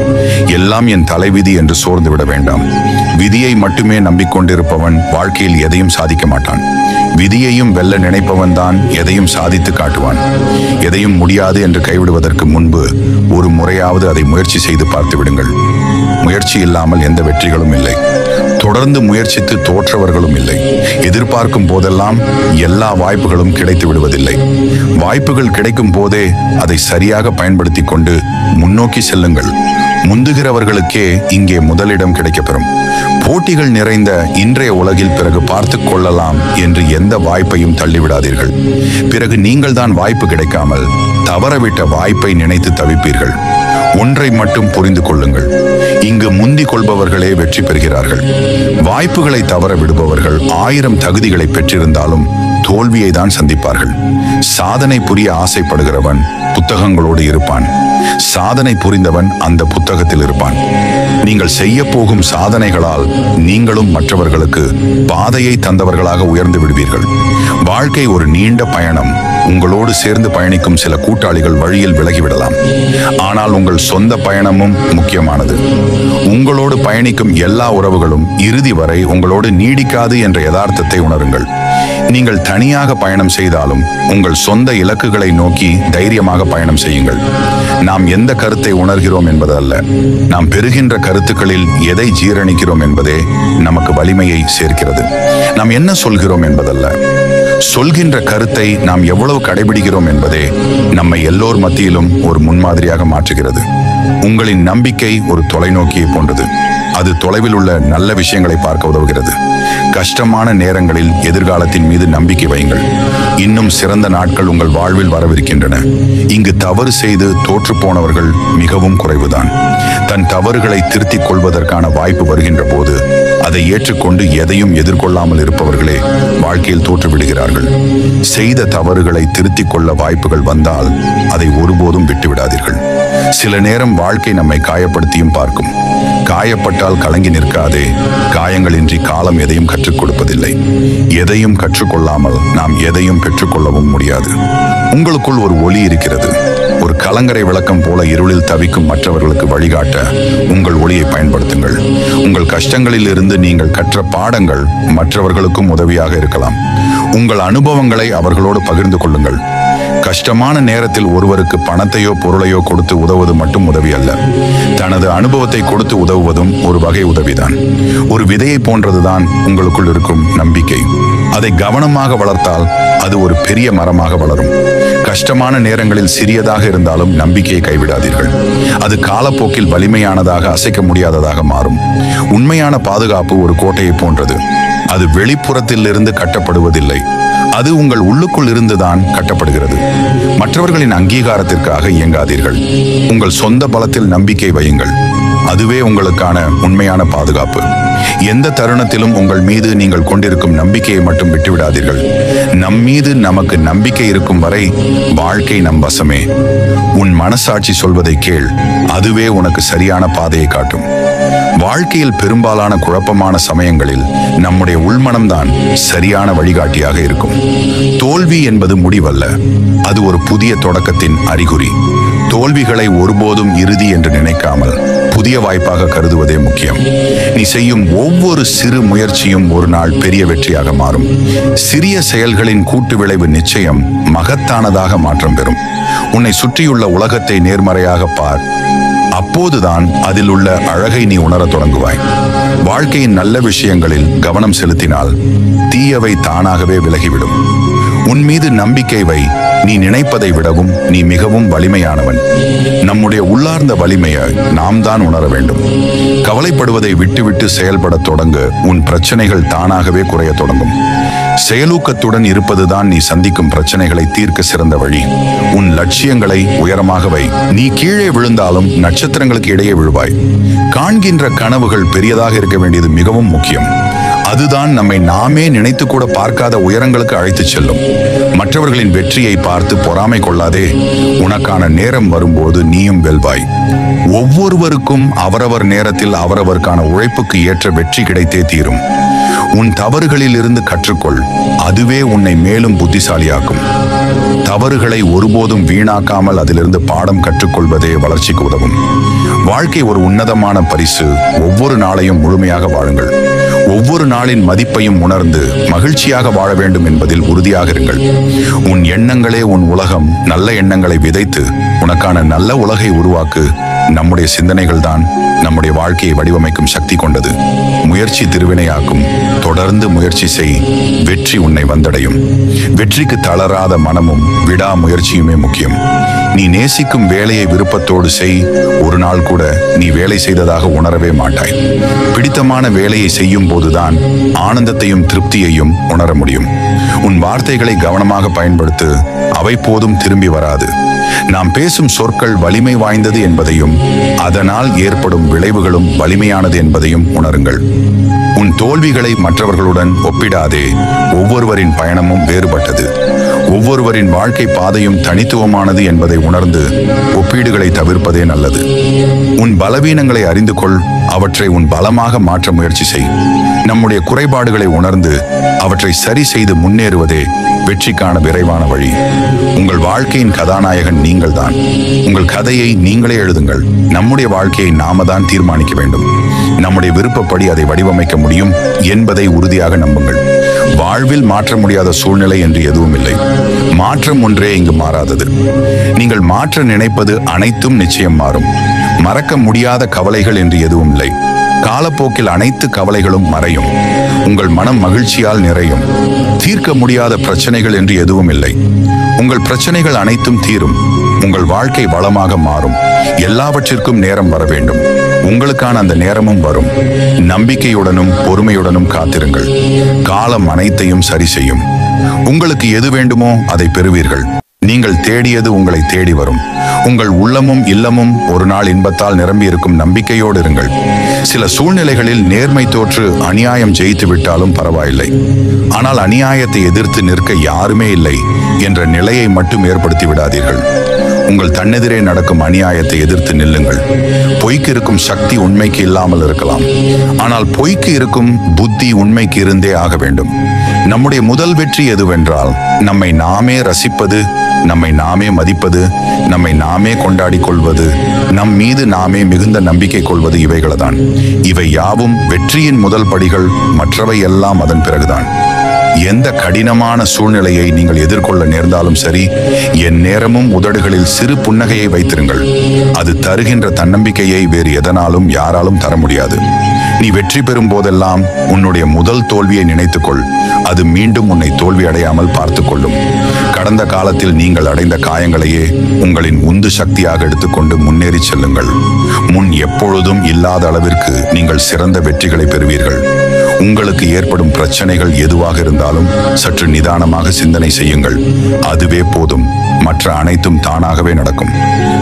[SPEAKER 1] எல்லாம் என் தலைவிதி என்று சோர்ந்து விட வேண்டாம். விதியை மட்டுமே நம்பிக்கொண்டிருப்பவன் வாழ்க்கையில் எதையும் சாதிக்க மாட்டான். விதியையும் வெல்ல நினைப்பவன் தான் எதையும் சாதித்து காட்டுவான். எதையும் முடியாது என்று கைவிடுவதற்கு முன்பு ஒரு முறையாவது அதை முயற்சி செய்து பார்த்து விடுங்கள். முயற்சி இல்லாமல் எந்த வெற்றிகளும் இல்லை. தொடர்ந்து முயற்சித்து தோற்றவர்களும் இல்லை. எதிர்பார்க்கும் போதெல்லாம் எல்லா வாய்ப்புகளும் கிடைத்து விடுவதில்லை. வாய்ப்புகள் கிடைக்கும் போதே அதை சரியாக பயன்படுத்தி கொண்டு முன்னோக்கி செல்லுங்கள். முந்துகிறவர்களுக்கே இங்கே முதலிடம் கிடைக்கப்பெறும். போட்டிகள் நிறைந்த இன்றைய உலகில் பிறகு பார்த்து கொள்ளலாம் என்று எந்த வாய்ப்பையும் தள்ளிவிடாதீர்கள். பிறகு நீங்கள் தான் வாய்ப்பு கிடைக்காமல் தவறவிட்ட வாய்ப்பை நினைத்து தவிப்பீர்கள். ஒன்றை மட்டும் புரிந்து கொள்ளுங்கள். இங்கு முந்திக் கொள்பவர்களே வெற்றி பெறுகிறார்கள். வாய்ப்புகளை தவற விடுபவர்கள் 1000 தகுதிகளை பெற்றிருந்தாலும் தோல்வியை தான் சந்திப்பார்கள். சாதனை புரிய ஆசைப்படுகிறவன் புத்தகங்களோடு இருப்பான். சாதனை புரிந்தவன் அந்த புத்தகத்தில் இருப்பான். நீங்கள் செய்ய போகும் சாதனைகளால் நீங்களும் மற்றவர்களுக்கு பாதையை தந்தவர்களாக உயர்ந்து விடுவீர்கள். வாழ்க்கை ஒரு நீண்ட பயணம். உங்களோடு சேர்ந்து பயணிக்கும் சில கூட்டாளிகள் வழியில் விலகிவிடலாம். ஆனால் உங்கள் சொந்த பயணமும் முக்கியமானது. உங்களோடு பயணிக்கும் எல்லா உறவுகளும் இறுதி வரை உங்களோடு நீடிக்காது என்ற யதார்த்தத்தை உணருங்கள். நீங்கள் தனியாக பயணம் செய்தாலும் உங்கள் சொந்த இலக்குகளை நோக்கி தைரியமாக பயணம் செய்யுங்கள். நாம் எந்த கருத்தை உணர்கிறோம் என்பதல்ல, நாம் பெறுகின்ற கருத்துக்களில் எதை ஜீரணிக்கிறோம் என்பதே நமக்கு வலிமையை சேர்க்கிறது. நாம் என்ன சொல்கிறோம் என்பதல்ல, சொல்கின்ற கருத்தை நாம் எவ்வளவு கடைபிடிக்கிறோம் என்பதே நம்மை எல்லோர் மத்தியிலும் ஒரு முன்மாதிரியாக மாற்றுகிறது. உங்களின் நம்பிக்கை ஒரு தொலைநோக்கியை போன்றது. அது தொலைவில் உள்ள நல்ல விஷயங்களை பார்க்க உதவுகிறது. கஷ்டமான நேரங்களில் எதிர்காலத்தின் மீது நம்பிக்கை வையுங்கள். இன்னும் சிறந்த நாட்கள் உங்கள் வாழ்வில் வரவிருக்கின்றன. இங்கு தவறு செய்து தோற்று போனவர்கள் மிகவும் குறைவுதான். தன் தவறுகளை திருத்திக் கொள்வதற்கான வாய்ப்பு வருகின்ற போது அதை ஏற்றுக்கொண்டு எதையும் எதிர்கொள்ளாமல் இருப்பவர்களே வாழ்க்கையில் தோற்றுவிடுகிறார்கள். செய்த தவறுகளை திருத்திக் கொள்ள வாய்ப்புகள் வந்தால் அதை ஒருபோதும் விட்டுவிடாதீர்கள். சில நேரம் வாழ்க்கை நம்மை காயப்படுத்தியும் பார்க்கும். காயப்பட்டால் கலங்கி நிற்காதே. காயங்களின்றி காலம் எதையும் கற்றுக் கொடுப்பதில்லை. எதையும் கற்றுக்கொள்ளாமல் நாம் எதையும் பெற்றுக்கொள்ளவும் முடியாது. உங்களுக்குள் ஒரு ஒளி இருக்கிறது. ஒரு கலங்கரை விளக்கம் போல இருளில் தவிக்கும் மற்றவர்களுக்கு வழிகாட்ட உங்கள் ஒளியை பயன்படுத்துங்கள். உங்கள் கஷ்டங்களில் இருந்து நீங்கள் கற்ற பாடங்கள் மற்றவர்களுக்கும் உதவியாக இருக்கலாம். உங்கள் அனுபவங்களை அவர்களோடு பகிர்ந்து கொள்ளுங்கள். கஷ்டமான நேரத்தில் ஒருவருக்கு பணத்தையோ பொருளையோ கொடுத்து உதவுவது மட்டும் உதவி அல்ல. தனது அனுபவத்தை கொடுத்து உதவுவதும் ஒரு வகை உதவிதான். ஒரு விதையை போன்றதுதான் உங்களுக்குள் இருக்கும் நம்பிக்கை. அதை கவனமாக வளர்த்தால் அது ஒரு பெரிய மரமாக வளரும். கஷ்டமான நேரங்களில் சிறியதாக இருந்தாலும் நம்பிக்கையை கைவிடாதீர்கள். அது காலப்போக்கில் வலிமையானதாக, அசைக்க முடியாததாக மாறும். உண்மையான பாதுகாப்பு ஒரு கோட்டையை போன்றது. அது வெளிப்புறத்தில் இருந்து கட்டப்படுவதில்லை. அது உங்கள் உள்ளுக்குள் இருந்துதான் கட்டப்படுகிறது. மற்றவர்களின் அங்கீகாரத்திற்காக இயங்காதீர்கள். உங்கள் சொந்த பலத்தில் நம்பிக்கை வையுங்கள். அதுவே உங்களுக்கான உண்மையான பாதுகாப்பு. எந்த தருணத்திலும் உங்கள் மீது நீங்கள் கொண்டிருக்கும் நம்பிக்கையை மட்டும் விட்டுவிடாதீர்கள். நம் மீது நமக்கு நம்பிக்கை இருக்கும் வரை வாழ்க்கை நம் வசமே. உன் மனசாட்சி சொல்வதை கேள். அதுவே உனக்கு சரியான பாதையை காட்டும். வாழ்க்கையில் பெரும்பாலான குழப்பமான சமயங்களில் நம்முடைய உள்மனம்தான் சரியான வழிகாட்டியாக இருக்கும். தோல்வி என்பது முடிவல்ல, அது ஒரு புதிய தொடக்கத்தின் அறிகுறி. தோல்விகளை ஒருபோதும் இறுதி என்று நினைக்காமல் புதிய வாய்ப்பாக கருதுவதே முக்கியம். நீ செய்யும் ஒவ்வொரு சிறு முயற்சியும் ஒரு நாள் பெரிய வெற்றியாக மாறும். சிறிய செயல்களின் கூட்டு விளைவு நிச்சயம் மகத்தானதாக மாற்றம் பெறும். உன்னை சுற்றியுள்ள உலகத்தை நேர்மறையாக பார். அப்போதுதான் அதில் உள்ள அழகை நீ உணரத் தொடங்குவாய். வாழ்க்கையின் நல்ல விஷயங்களில் கவனம் செலுத்தினால் தீயவை தானாகவே விலகிவிடும். உன் மீது நம்பிக்கை வை. நீ நினைப்பதை விடவும் நீ மிகவும் வலிமையானவன். நம்முடைய உள்ளார்ந்த வலிமையை நாம் தான் உணர வேண்டும். கவலைப்படுவதை விட்டுவிட்டு செயல்பட தொடங்கு. உன் பிரச்சனைகள் தானாகவே குறைய தொடங்கும். செயலூக்கத்துடன் இருப்பதுதான் நீ சந்திக்கும் பிரச்சனைகளை தீர்க்க சிறந்த வழி. உன் லட்சியங்களை உயரமாக வை. நீ கீழே விழுந்தாலும் நட்சத்திரங்களுக்கு இடையே விழுவாய். காண்கின்ற கனவுகள் பெரியதாக இருக்க வேண்டியது மிகவும் முக்கியம். அதுதான் நம்மை நாமே நினைத்து கூட பார்க்காத உயரங்களுக்கு அழைத்துச் செல்லும். மற்றவர்களின் வெற்றியை பார்த்து பொறாமை கொள்ளாதே. உனக்கான நேரம் வரும்போது நீயும் வெல்வாய். ஒவ்வொருவருக்கும் அவரவர் நேரத்தில் அவரவருக்கான உழைப்புக்கு ஏற்ற வெற்றி கிடைத்தே தீரும். உன் தவறுகளில் இருந்து கற்றுக்கொள். அதுவே உன்னை மேலும் புத்திசாலியாக்கும். தவறுகளை ஒருபோதும் வீணாக்காமல் அதிலிருந்து பாடம் கற்றுக்கொள்வதே வளர்ச்சிக்கு உதவும். வாழ்க்கை ஒரு உன்னதமான பரிசு. ஒவ்வொரு நாளையும் முழுமையாக வாழுங்கள். ஒவ்வொரு நாளின் மதிப்பையும் உணர்ந்து மகிழ்ச்சியாக வாழ வேண்டும் என்பதில் உறுதியாக இருங்கள். உன் எண்ணங்களே உன் உலகம். நல்ல எண்ணங்களை விதைத்து உனக்கான நல்ல உலகை உருவாக்கு. நம்முடைய சிந்தனைகள் தான் நம்முடைய வாழ்க்கையை வடிவமைக்கும் சக்தி கொண்டது. முயற்சி திருவினையாக்கும். தொடர்ந்து முயற்சி செய். வெற்றி உன்னை வந்தடையும். வெற்றிக்கு தளராத மனமும் விடா முயற்சியுமே முக்கியம். நீ நேசிக்கும் வேலையை விருப்பத்தோடு செய். ஒரு நாள் கூட நீ வேலை செய்ததாக உணரவே மாட்டாய். பிடித்தமான வேலையை செய்யும் போதுதான் ஆனந்தத்தையும் திருப்தியையும் உணர முடியும். உன் வார்த்தைகளை கவனமாக பயன்படுத்து. அவை போதும் திரும்பி வராது. நாம் பேசும் சொற்கள் வலிமை வாய்ந்தது என்பதையும் அதனால் ஏற்படும் விளைவுகளும் வலிமையானது என்பதையும் உணருங்கள். உன் தோல்விகளை மற்றவர்களுடன் ஒப்பிடாதே. ஒவ்வொருவரின் பயணமும் வேறுபட்டது. ஒவ்வொருவரின் வாழ்க்கை பாதையும் தனித்துவமானது என்பதை உணர்ந்து ஒப்பீடுகளை தவிர்ப்பதே நல்லது. உன் பலவீனங்களை அறிந்து கொள். அவற்றை உன் பலமாக மாற்ற முயற்சி செய். நம்முடைய குறைபாடுகளை உணர்ந்து அவற்றை சரி செய்து முன்னேறுவதே வெற்றிக்கான விரைவான வழி. உங்கள் வாழ்க்கையின் கதாநாயகன் நீங்கள்தான். உங்கள் கதையை நீங்களே எழுதுங்கள். நம்முடைய வாழ்க்கையை நாம தான் தீர்மானிக்க வேண்டும். நம்முடைய விருப்பப்படி அதை வடிவமைக்க முடியும் என்பதை உறுதியாக நம்புங்கள். வாழ்வில் மாற்ற முடியாத சூழ்நிலை என்று எதுவும் இல்லை. மாற்றம் ஒன்றே இங்கு மாறாதது. நீங்கள் மாற்ற நினைப்பது அனைத்தும் நிச்சயம் மாறும். மறக்க முடியாத கவலைகள் என்று எதுவும் இல்லை. காலப்போக்கில் அனைத்து கவலைகளும் மறையும். உங்கள் மனம் மகிழ்ச்சியால் நிறையும். தீர்க்க முடியாத பிரச்சனைகள் என்று எதுவும் இல்லை. உங்கள் பிரச்சனைகள் அனைத்தும் தீரும். உங்கள் வாழ்க்கை வளமாக மாறும். எல்லாவற்றிற்கும் நேரம் வர வேண்டும். உங்களுக்கான அந்த நேரமும் வரும். நம்பிக்கையுடனும் பொறுமையுடனும் காத்திருங்கள். காலம் அனைத்தையும் சரி செய்யும். உங்களுக்கு எது வேண்டுமோ அதை பெறுவீர்கள். நீங்கள் தேடியது உங்களை தேடி வரும். உங்கள் உள்ளமும் இல்லமும் ஒரு நாள் இன்பத்தால் நிரம்பி இருக்கும் நம்பிக்கையோடு இருங்கள். சில சூழ்நிலைகளில் நேர்மை தோற்று அநியாயம் ஜெயித்து விட்டாலும் பரவாயில்லை. ஆனால் அநியாயத்தை எதிர்த்து நிற்க யாருமே இல்லை என்ற நிலையை மட்டும் ஏற்படுத்தி விடாதீர்கள். உங்கள் தன்னெதிரே நடக்கும் அநியாயத்தை எதிர்த்து நில்லுங்கள். பொய்க்கு இருக்கும் சக்தி உண்மைக்கு இல்லாமல் இருக்கலாம். ஆனால் பொய்க்கு இருக்கும் புத்தி உண்மைக்கு இருந்தே ஆக வேண்டும். நம்முடைய முதல் வெற்றி எதுவென்றால் நம்மை நாமே ரசிப்பது, நம்மை நாமே மதிப்பது, நம்மை நாமே கொண்டாடி கொள்வது, நம் மீது நாமே மிகுந்த நம்பிக்கை கொள்வது. இவைகளதான். இவை யாவும் வெற்றியின் முதல் படிகள். மற்றவை எல்லாம் அதன் பிறகுதான். எந்த கடினமான சூழ்நிலையை நீங்கள் எதிர்கொள்ள நேர்ந்தாலும் சரி, என் நேரமும் உதடுகளில் சிறு புன்னகையை வைத்திருங்கள். அது தருகின்ற தன்னம்பிக்கையை வேறு எதனாலும் யாராலும் தர முடியாது. நீ வெற்றி பெறும் போதெல்லாம் உன்னுடைய முதல் தோல்வியை நினைத்துக்கொள். அது மீண்டும் உன்னை தோல்வி அடையாமல் பார்த்து கொள்ளும். கடந்த காலத்தில் நீங்கள் அடைந்த காயங்களையே உங்களின் உந்து சக்தியாக எடுத்துக்கொண்டு முன்னேறி செல்லுங்கள். முன் எப்பொழுதும் இல்லாத அளவிற்கு நீங்கள் சிறந்த வெற்றிகளை பெறுவீர்கள். உங்களுக்கு ஏற்படும் பிரச்சனைகள் எதுவாக இருந்தாலும் சற்று நிதானமாக சிந்தனை செய்யுங்கள். அதுவே போதும். மற்ற அனைத்தும் தானாகவே நடக்கும்.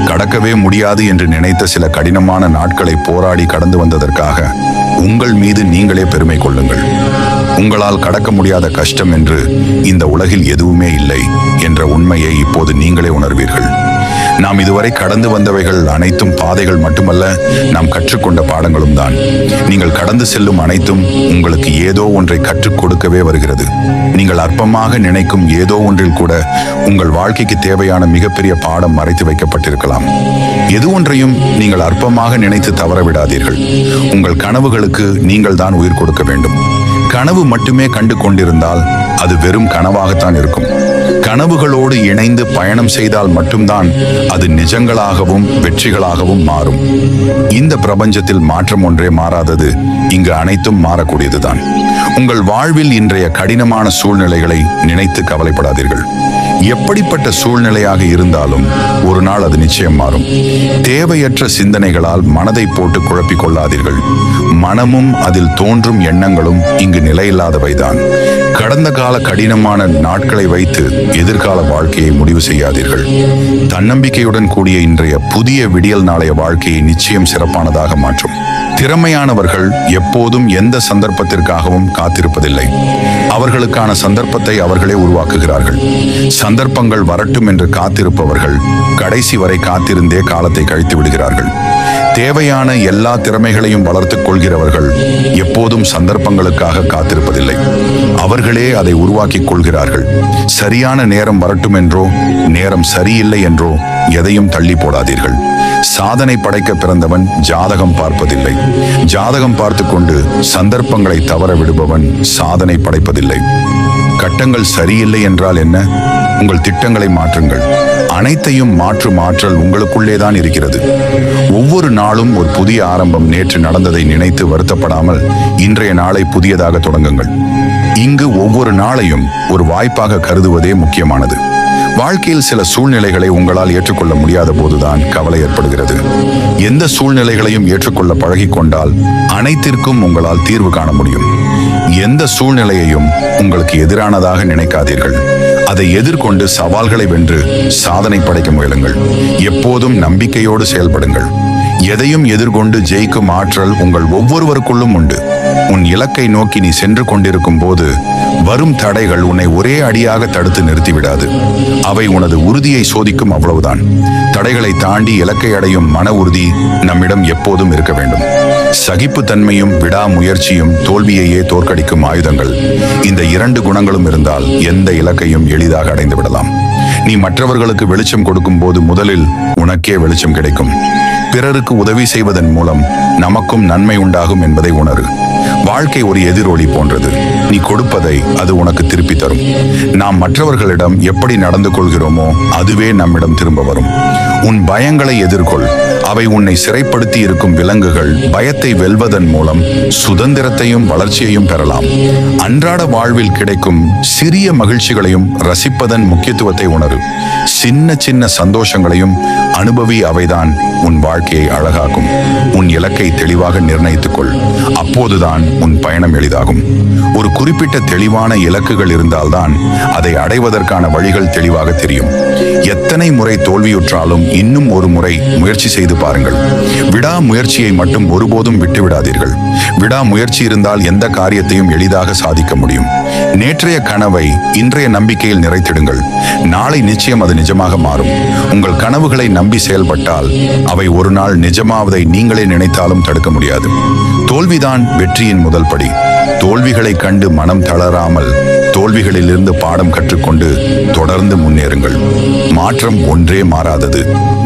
[SPEAKER 1] கடக்கவே முடியாது என்று நினைத்த சில கடினமான நாட்களை போராடி கடந்து வந்ததற்காக உங்கள் மீது நீங்களே பெருமை கொள்ளுங்கள். உங்களால் கடக்க முடியாத கஷ்டம் என்று இந்த உலகில் எதுவுமே இல்லை என்ற உண்மையை இப்போது நீங்களே உணர்வீர்கள். நாம் இதுவரை கடந்து வந்தவைகள் அனைத்தும் பாதைகள் மட்டுமல்ல, நாம் கற்றுக்கொண்ட பாடங்களும் தான். நீங்கள் கடந்து செல்லும் அனைத்தும் உங்களுக்கு ஏதோ ஒன்றை கற்றுக் கொடுக்கவே வருகிறது. நீங்கள் அற்பமாக நினைக்கும் ஏதோ ஒன்றில் கூட உங்கள் வாழ்க்கைக்கு தேவையான மிகப்பெரிய பாடம் மறைத்து வைக்கப்பட்டிருக்கலாம். எது ஒன்றையும் நீங்கள் அற்பமாக நினைத்து தவற விடாதீர்கள். உங்கள் கனவுகளுக்கு நீங்கள் தான் உயிர் கொடுக்க வேண்டும். கனவு மட்டுமே கண்டு கொண்டிருந்தால் அது வெறும் கனவாகத்தான் இருக்கும். கனவுகளோடு இணைந்து பயணம் செய்தால் மட்டும்தான் அது நிஜங்களாகவும் வெற்றிகளாகவும் மாறும். இந்த பிரபஞ்சத்தில் மாற்றம் ஒன்றே மாறாதது, இங்கு அனைத்தும் மாறக்கூடியதுதான். உங்கள் வாழ்வில் இன்றைய கடினமான சூழ்நிலைகளை நினைத்து கவலைப்படாதீர்கள். எப்படிப்பட்ட சூழ்நிலையாக இருந்தாலும் ஒரு நாள் அது நிச்சயம் மாறும். தேவையற்ற சிந்தனைகளால் மனதை போட்டு குழப்பிக் கொள்ளாதீர்கள். மனமும் அதில் தோன்றும் எண்ணங்களும் இங்கு நிலையில்லாதவைதான். கடந்த கால கடினமான நாட்களை வைத்து எதிர்கால வாழ்க்கையை முடிவு செய்யாதீர்கள். தன்னம்பிக்கையுடன் கூடிய இன்றைய புதிய விடியல் நாளைய வாழ்க்கையை நிச்சயம் சிறப்பானதாக மாற்றும். திறமையானவர்கள் எப்போதும் எந்த சந்தர்ப்பத்திற்காகவும் காத்திருப்பதில்லை. அவர்களுக்கான சந்தர்ப்பத்தை அவர்களே உருவாக்குகிறார்கள். சந்தர்ப்பங்கள் வரட்டும் என்று காத்திருப்பவர்கள் கடைசி வரை காத்திருந்தே காலத்தை கழித்து விடுகிறார்கள். தேவையான எல்லா திறமைகளையும் வளர்த்துக் கொள்கிறவர்கள் எப்போதும் சந்தர்ப்பங்களுக்காக காத்திருப்பதில்லை. அவர்களே அதை உருவாக்கிக் கொள்கிறார்கள். சரியான நேரம் வரட்டும் என்றோ நேரம் சரியில்லை என்றோ எதையும் தள்ளி போடாதீர்கள். சாதனை படைக்க பிறந்தவன் ஜாதகம் பார்ப்பதில்லை. ஜாதகம் பார்த்து கொண்டு சந்தர்ப்பங்களை தவற விடுபவன் சாதனை படைப்பதில்லை. கட்டங்கள் சரியில்லை என்றால் என்ன? உங்கள் திட்டங்களை மாற்றுங்கள். அனைத்தையும் மாற்றும் ஆற்றல் உங்களுக்குள்ளேதான் இருக்கிறது. ஒவ்வொரு நாளும் ஒரு புதிய ஆரம்பம். நேற்று நடந்ததை நினைத்து வருத்தப்படாமல் இன்றைய நாளை புதியதாக தொடங்குங்கள். இங்கு ஒவ்வொரு நாளையும் ஒரு வாய்ப்பாக கருதுவதே முக்கியமானது. வாழ்க்கையில் சில சூழ்நிலைகளை உங்களால் ஏற்றுக்கொள்ள முடியாத போதுதான் கவலை ஏற்படுகிறது. எந்த சூழ்நிலைகளையும் ஏற்றுக்கொள்ள பழகிக்கொண்டால் அனைத்திற்கும் உங்களால் தீர்வு காண முடியும். எந்த சூழ்நிலையையும் உங்களுக்கு எதிரானதாக நினைக்காதீர்கள். அதை எதிர்கொண்டு சவால்களை வென்று சாதனை படைக்க முயலுங்கள். எப்போதும் நம்பிக்கையோடு செயல்படுங்கள். எதையும் எதிர்கொண்டு ஜெயிக்கும் ஆற்றல் உங்கள் ஒவ்வொருவருக்குள்ளும் உண்டு. உன் இலக்கை நோக்கி நீ சென்று கொண்டிருக்கும் போது வரும் தடைகள் உன்னை ஒரே அடியாக தடுத்து நிறுத்திவிடாது. அவை உனது உறுதியை சோதிக்கும், அவ்வளவுதான். தடைகளை தாண்டி இலக்கை அடையும் மன உறுதி நம்மிடம் எப்போதும் இருக்க வேண்டும். சகிப்புத்தன்மையும் விடாமுயற்சியும் தோல்வியையே தோற்கடிக்கும் ஆயுதங்கள். இந்த இரண்டு குணங்களும் இருந்தால் எந்த இலக்கையும் எளிதாக அடைந்து விடலாம். நீ மற்றவர்களுக்கு வெளிச்சம் கொடுக்கும் போது முதலில் உனக்கே வெளிச்சம் கிடைக்கும். பிறருக்கு உதவி செய்வதன் மூலம் நமக்கும் நன்மை உண்டாகும் என்பதை உணரு. வாழ்க்கை ஒரு எதிரொலி போன்றது. நீ கொடுப்பதை அது உனக்கு திருப்பி தரும். நாம் மற்றவர்களிடம் எப்படி நடந்து கொள்கிறோமோ அதுவே நம்மிடம் திரும்ப வரும். உன் பயங்களை எதிர்கொள். அவை உன்னை சிறைப்படுத்தி இருக்கும் விலங்குகள். பயத்தை வெல்வதன் மூலம் சுதந்திரத்தையும் வளர்ச்சியையும் பெறலாம். அன்றாட வாழ்வில் கிடைக்கும் சிறிய மகிழ்ச்சிகளையும் ரசிப்பதன் முக்கியத்துவத்தை உணரு. சின்ன சின்ன சந்தோஷங்களையும் அனுபவி. அவைதான் உன் வாழ்க்கையை அழகாக்கும். உன் இலக்கை தெளிவாக நிர்ணயித்துக் கொள். அப்போதுதான் உன் பயணம் எளிதாகும். ஒரு குறிப்பிட்ட தெளிவான இலக்குகள் இருந்தால்தான் அதை அடைவதற்கான வழிகள் தெளிவாக தெரியும். எத்தனை முறை தோல்வியுற்றாலும் இன்னும் ஒரு முறை முயற்சி செய்து பாருங்கள். விடாமுயற்சியை மட்டும் ஒருபோதும் விட்டுவிடாதீர்கள். விடாமுயற்சி இருந்தால் எந்த காரியத்தையும் எளிதாக சாதிக்க முடியும். நேற்றைய கனவை இன்றைய நம்பிக்கையில் நிறைத்திடுங்கள். நாளை நிச்சயம் அது நிஜமாக மாறும். உங்கள் கனவுகளை நம்பி செயல்பட்டால் அவை ஒரு நாள் நிஜமாவதை நீங்களே நினைத்தாலும் தடுக்க முடியாது. தோல்விதான் வெற்றியின் முதல் படி. தோல்விகளை கண்டு மனம் தளராமல் தோல்விகளிலிருந்து பாடம் கற்றுக்கொண்டு தொடர்ந்து முன்னேறுங்கள். மாற்றம் ஒன்றே மாறாதது.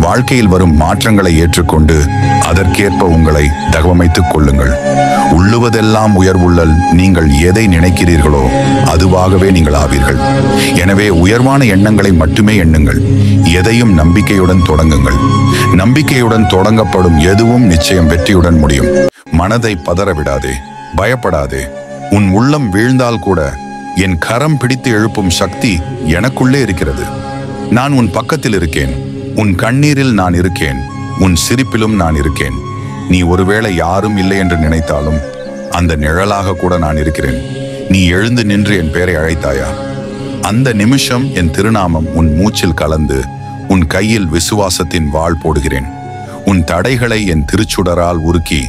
[SPEAKER 1] வாழ்க்கையில் வரும் மாற்றங்களை ஏற்றுக்கொண்டு அதற்கேற்ப உங்களை தகவமைத்துக் கொள்ளுங்கள். உள்ளுவதெல்லாம் உயர்வுள்ளல். நீங்கள் எதை நினைக்கிறீர்களோ அதுவாகவே நீங்கள் ஆவீர்கள். எனவே உயர்வான எண்ணங்களை மட்டுமே எண்ணுங்கள். எதையும் நம்பிக்கையுடன் தொடங்குங்கள். நம்பிக்கையுடன் தொடங்கப்படும் எதுவும் நிச்சயம் வெற்றியுடன் முடியும். மனதை பதற விடாதே, பயப்படாதே. உன் உள்ளம் வீழ்ந்தால் கூட என் கரம் பிடித்து எழுப்பும் சக்தி எனக்குள்ளே இருக்கிறது. நான் உன் பக்கத்தில் இருக்கேன். உன் கண்ணீரில் நான் இருக்கேன். உன் சிரிப்பிலும் நான் இருக்கேன். நீ ஒருவேளை யாரும் இல்லை என்று நினைத்தாலும் அந்த நிழலாக கூட நான் இருக்கிறேன். நீ எழுந்து நின்று என் பெயரை அழைத்தாயா? அந்த நிமிஷம் என் திருநாமம் உன் மூச்சில் கலந்து உன் கையில் விசுவாசத்தின் வாள் போடுகிறேன். உன் தடைகளை என் திருச்சுடரால் உருக்கி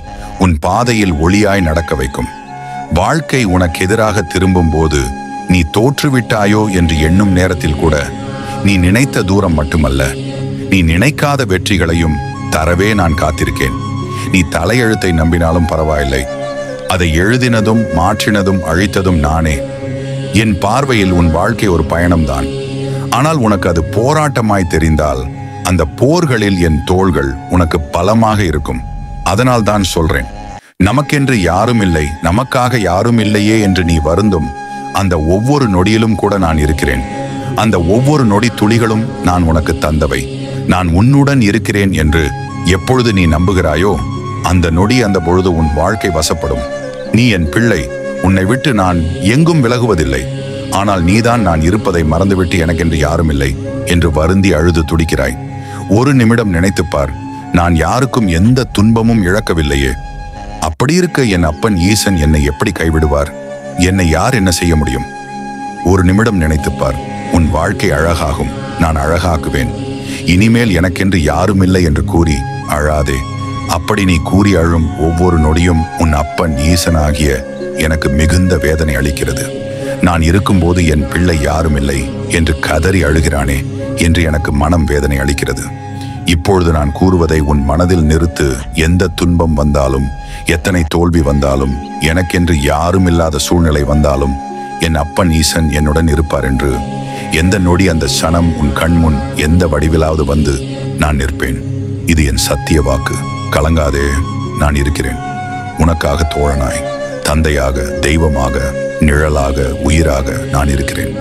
[SPEAKER 1] உன் பாதையில் ஒளியாய் நடக்க வைக்கும். வாழ்க்கை உனக்கு எதிராக திரும்பும் போது நீ தோற்றுவிட்டாயோ என்று எண்ணும் நேரத்தில் கூட நீ நினைத்த தூரம் மட்டுமல்ல, நீ நினைக்காத வெற்றிகளையும் தரவே நான் காத்திருக்கேன். நீ தலையெழுத்தை நம்பினாலும் பரவாயில்லை. அதை எழுதினதும் மாற்றினதும் அழித்ததும் நானே. என் பார்வையில் உன் வாழ்க்கை ஒரு பயணம்தான். ஆனால் உனக்கு அது போராட்டமாய் தெரிந்தால் அந்த போர்களில் என் தோள்கள் உனக்கு பலமாக இருக்கும். அதனால் தான் சொல்றேன், நமக்கென்று யாரும் இல்லை, நமக்காக யாரும் இல்லையே என்று நீ வருந்தும் அந்த ஒவ்வொரு நொடியிலும் கூட நான் இருக்கிறேன். அந்த ஒவ்வொரு நொடி துளிகளும் நான் உனக்கு தந்தவை. நான் உன்னுடன் இருக்கிறேன் என்று எப்பொழுது நீ நம்புகிறாயோ அந்த நொடி அந்த பொழுது உன் வாழ்க்கை வசப்படும். நீ என் பிள்ளை, உன்னை விட்டு நான் எங்கும் விலகுவதில்லை. ஆனால் நீதான் நான் இருப்பதை மறந்துவிட்டு எனக்கென்று யாரும் இல்லை என்று வருந்தி அழுது துடிக்கிறாய். ஒரு நிமிடம் நினைத்துப்பார், நான் யாருக்கும் எந்த துன்பமும் இழக்கவில்லையே. அப்படி இருக்க என் அப்பன் ஈசன் என்னை எப்படி கைவிடுவார்? என்னை யார் என்ன செய்ய முடியும்? ஒரு நிமிடம் நினைத்துப்பார், உன் வாழ்க்கை அழகாகும், நான் அழகாக்குவேன். இனிமேல் எனக்கென்று யாரும் இல்லை என்று கூறி அழாதே. அப்படி நீ கூறி அழும் ஒவ்வொரு நொடியும் உன் அப்பன் ஈசனாகிய எனக்கு மிகுந்த வேதனை அளிக்கிறது. நான் இருக்கும்போது என் பிள்ளை யாரும் இல்லை என்று கதறி அழுகிறானே என்று எனக்கு மனம் வேதனை அளிக்கிறது. இப்பொழுது நான் கூறுவதை உன் மனதில் நிறுத்து. எந்த துன்பம் வந்தாலும், எத்தனை தோல்வி வந்தாலும், எனக்கென்று யாரும் இல்லாத சூழ்நிலை வந்தாலும் என் அப்பன் ஈசன் என்னுடன் இருப்பார் என்று எந்த நொடி அந்த சனம் உன் கண்முன் எந்த வடிவிலாவது வந்து நான் நிற்பேன். இது என் சத்திய வாக்கு. கலங்காதே, நான் இருக்கிறேன். உனக்காக தோழனாய், தந்தையாக, தெய்வமாக, நிழலாக, உயிராக நான் இருக்கிறேன்.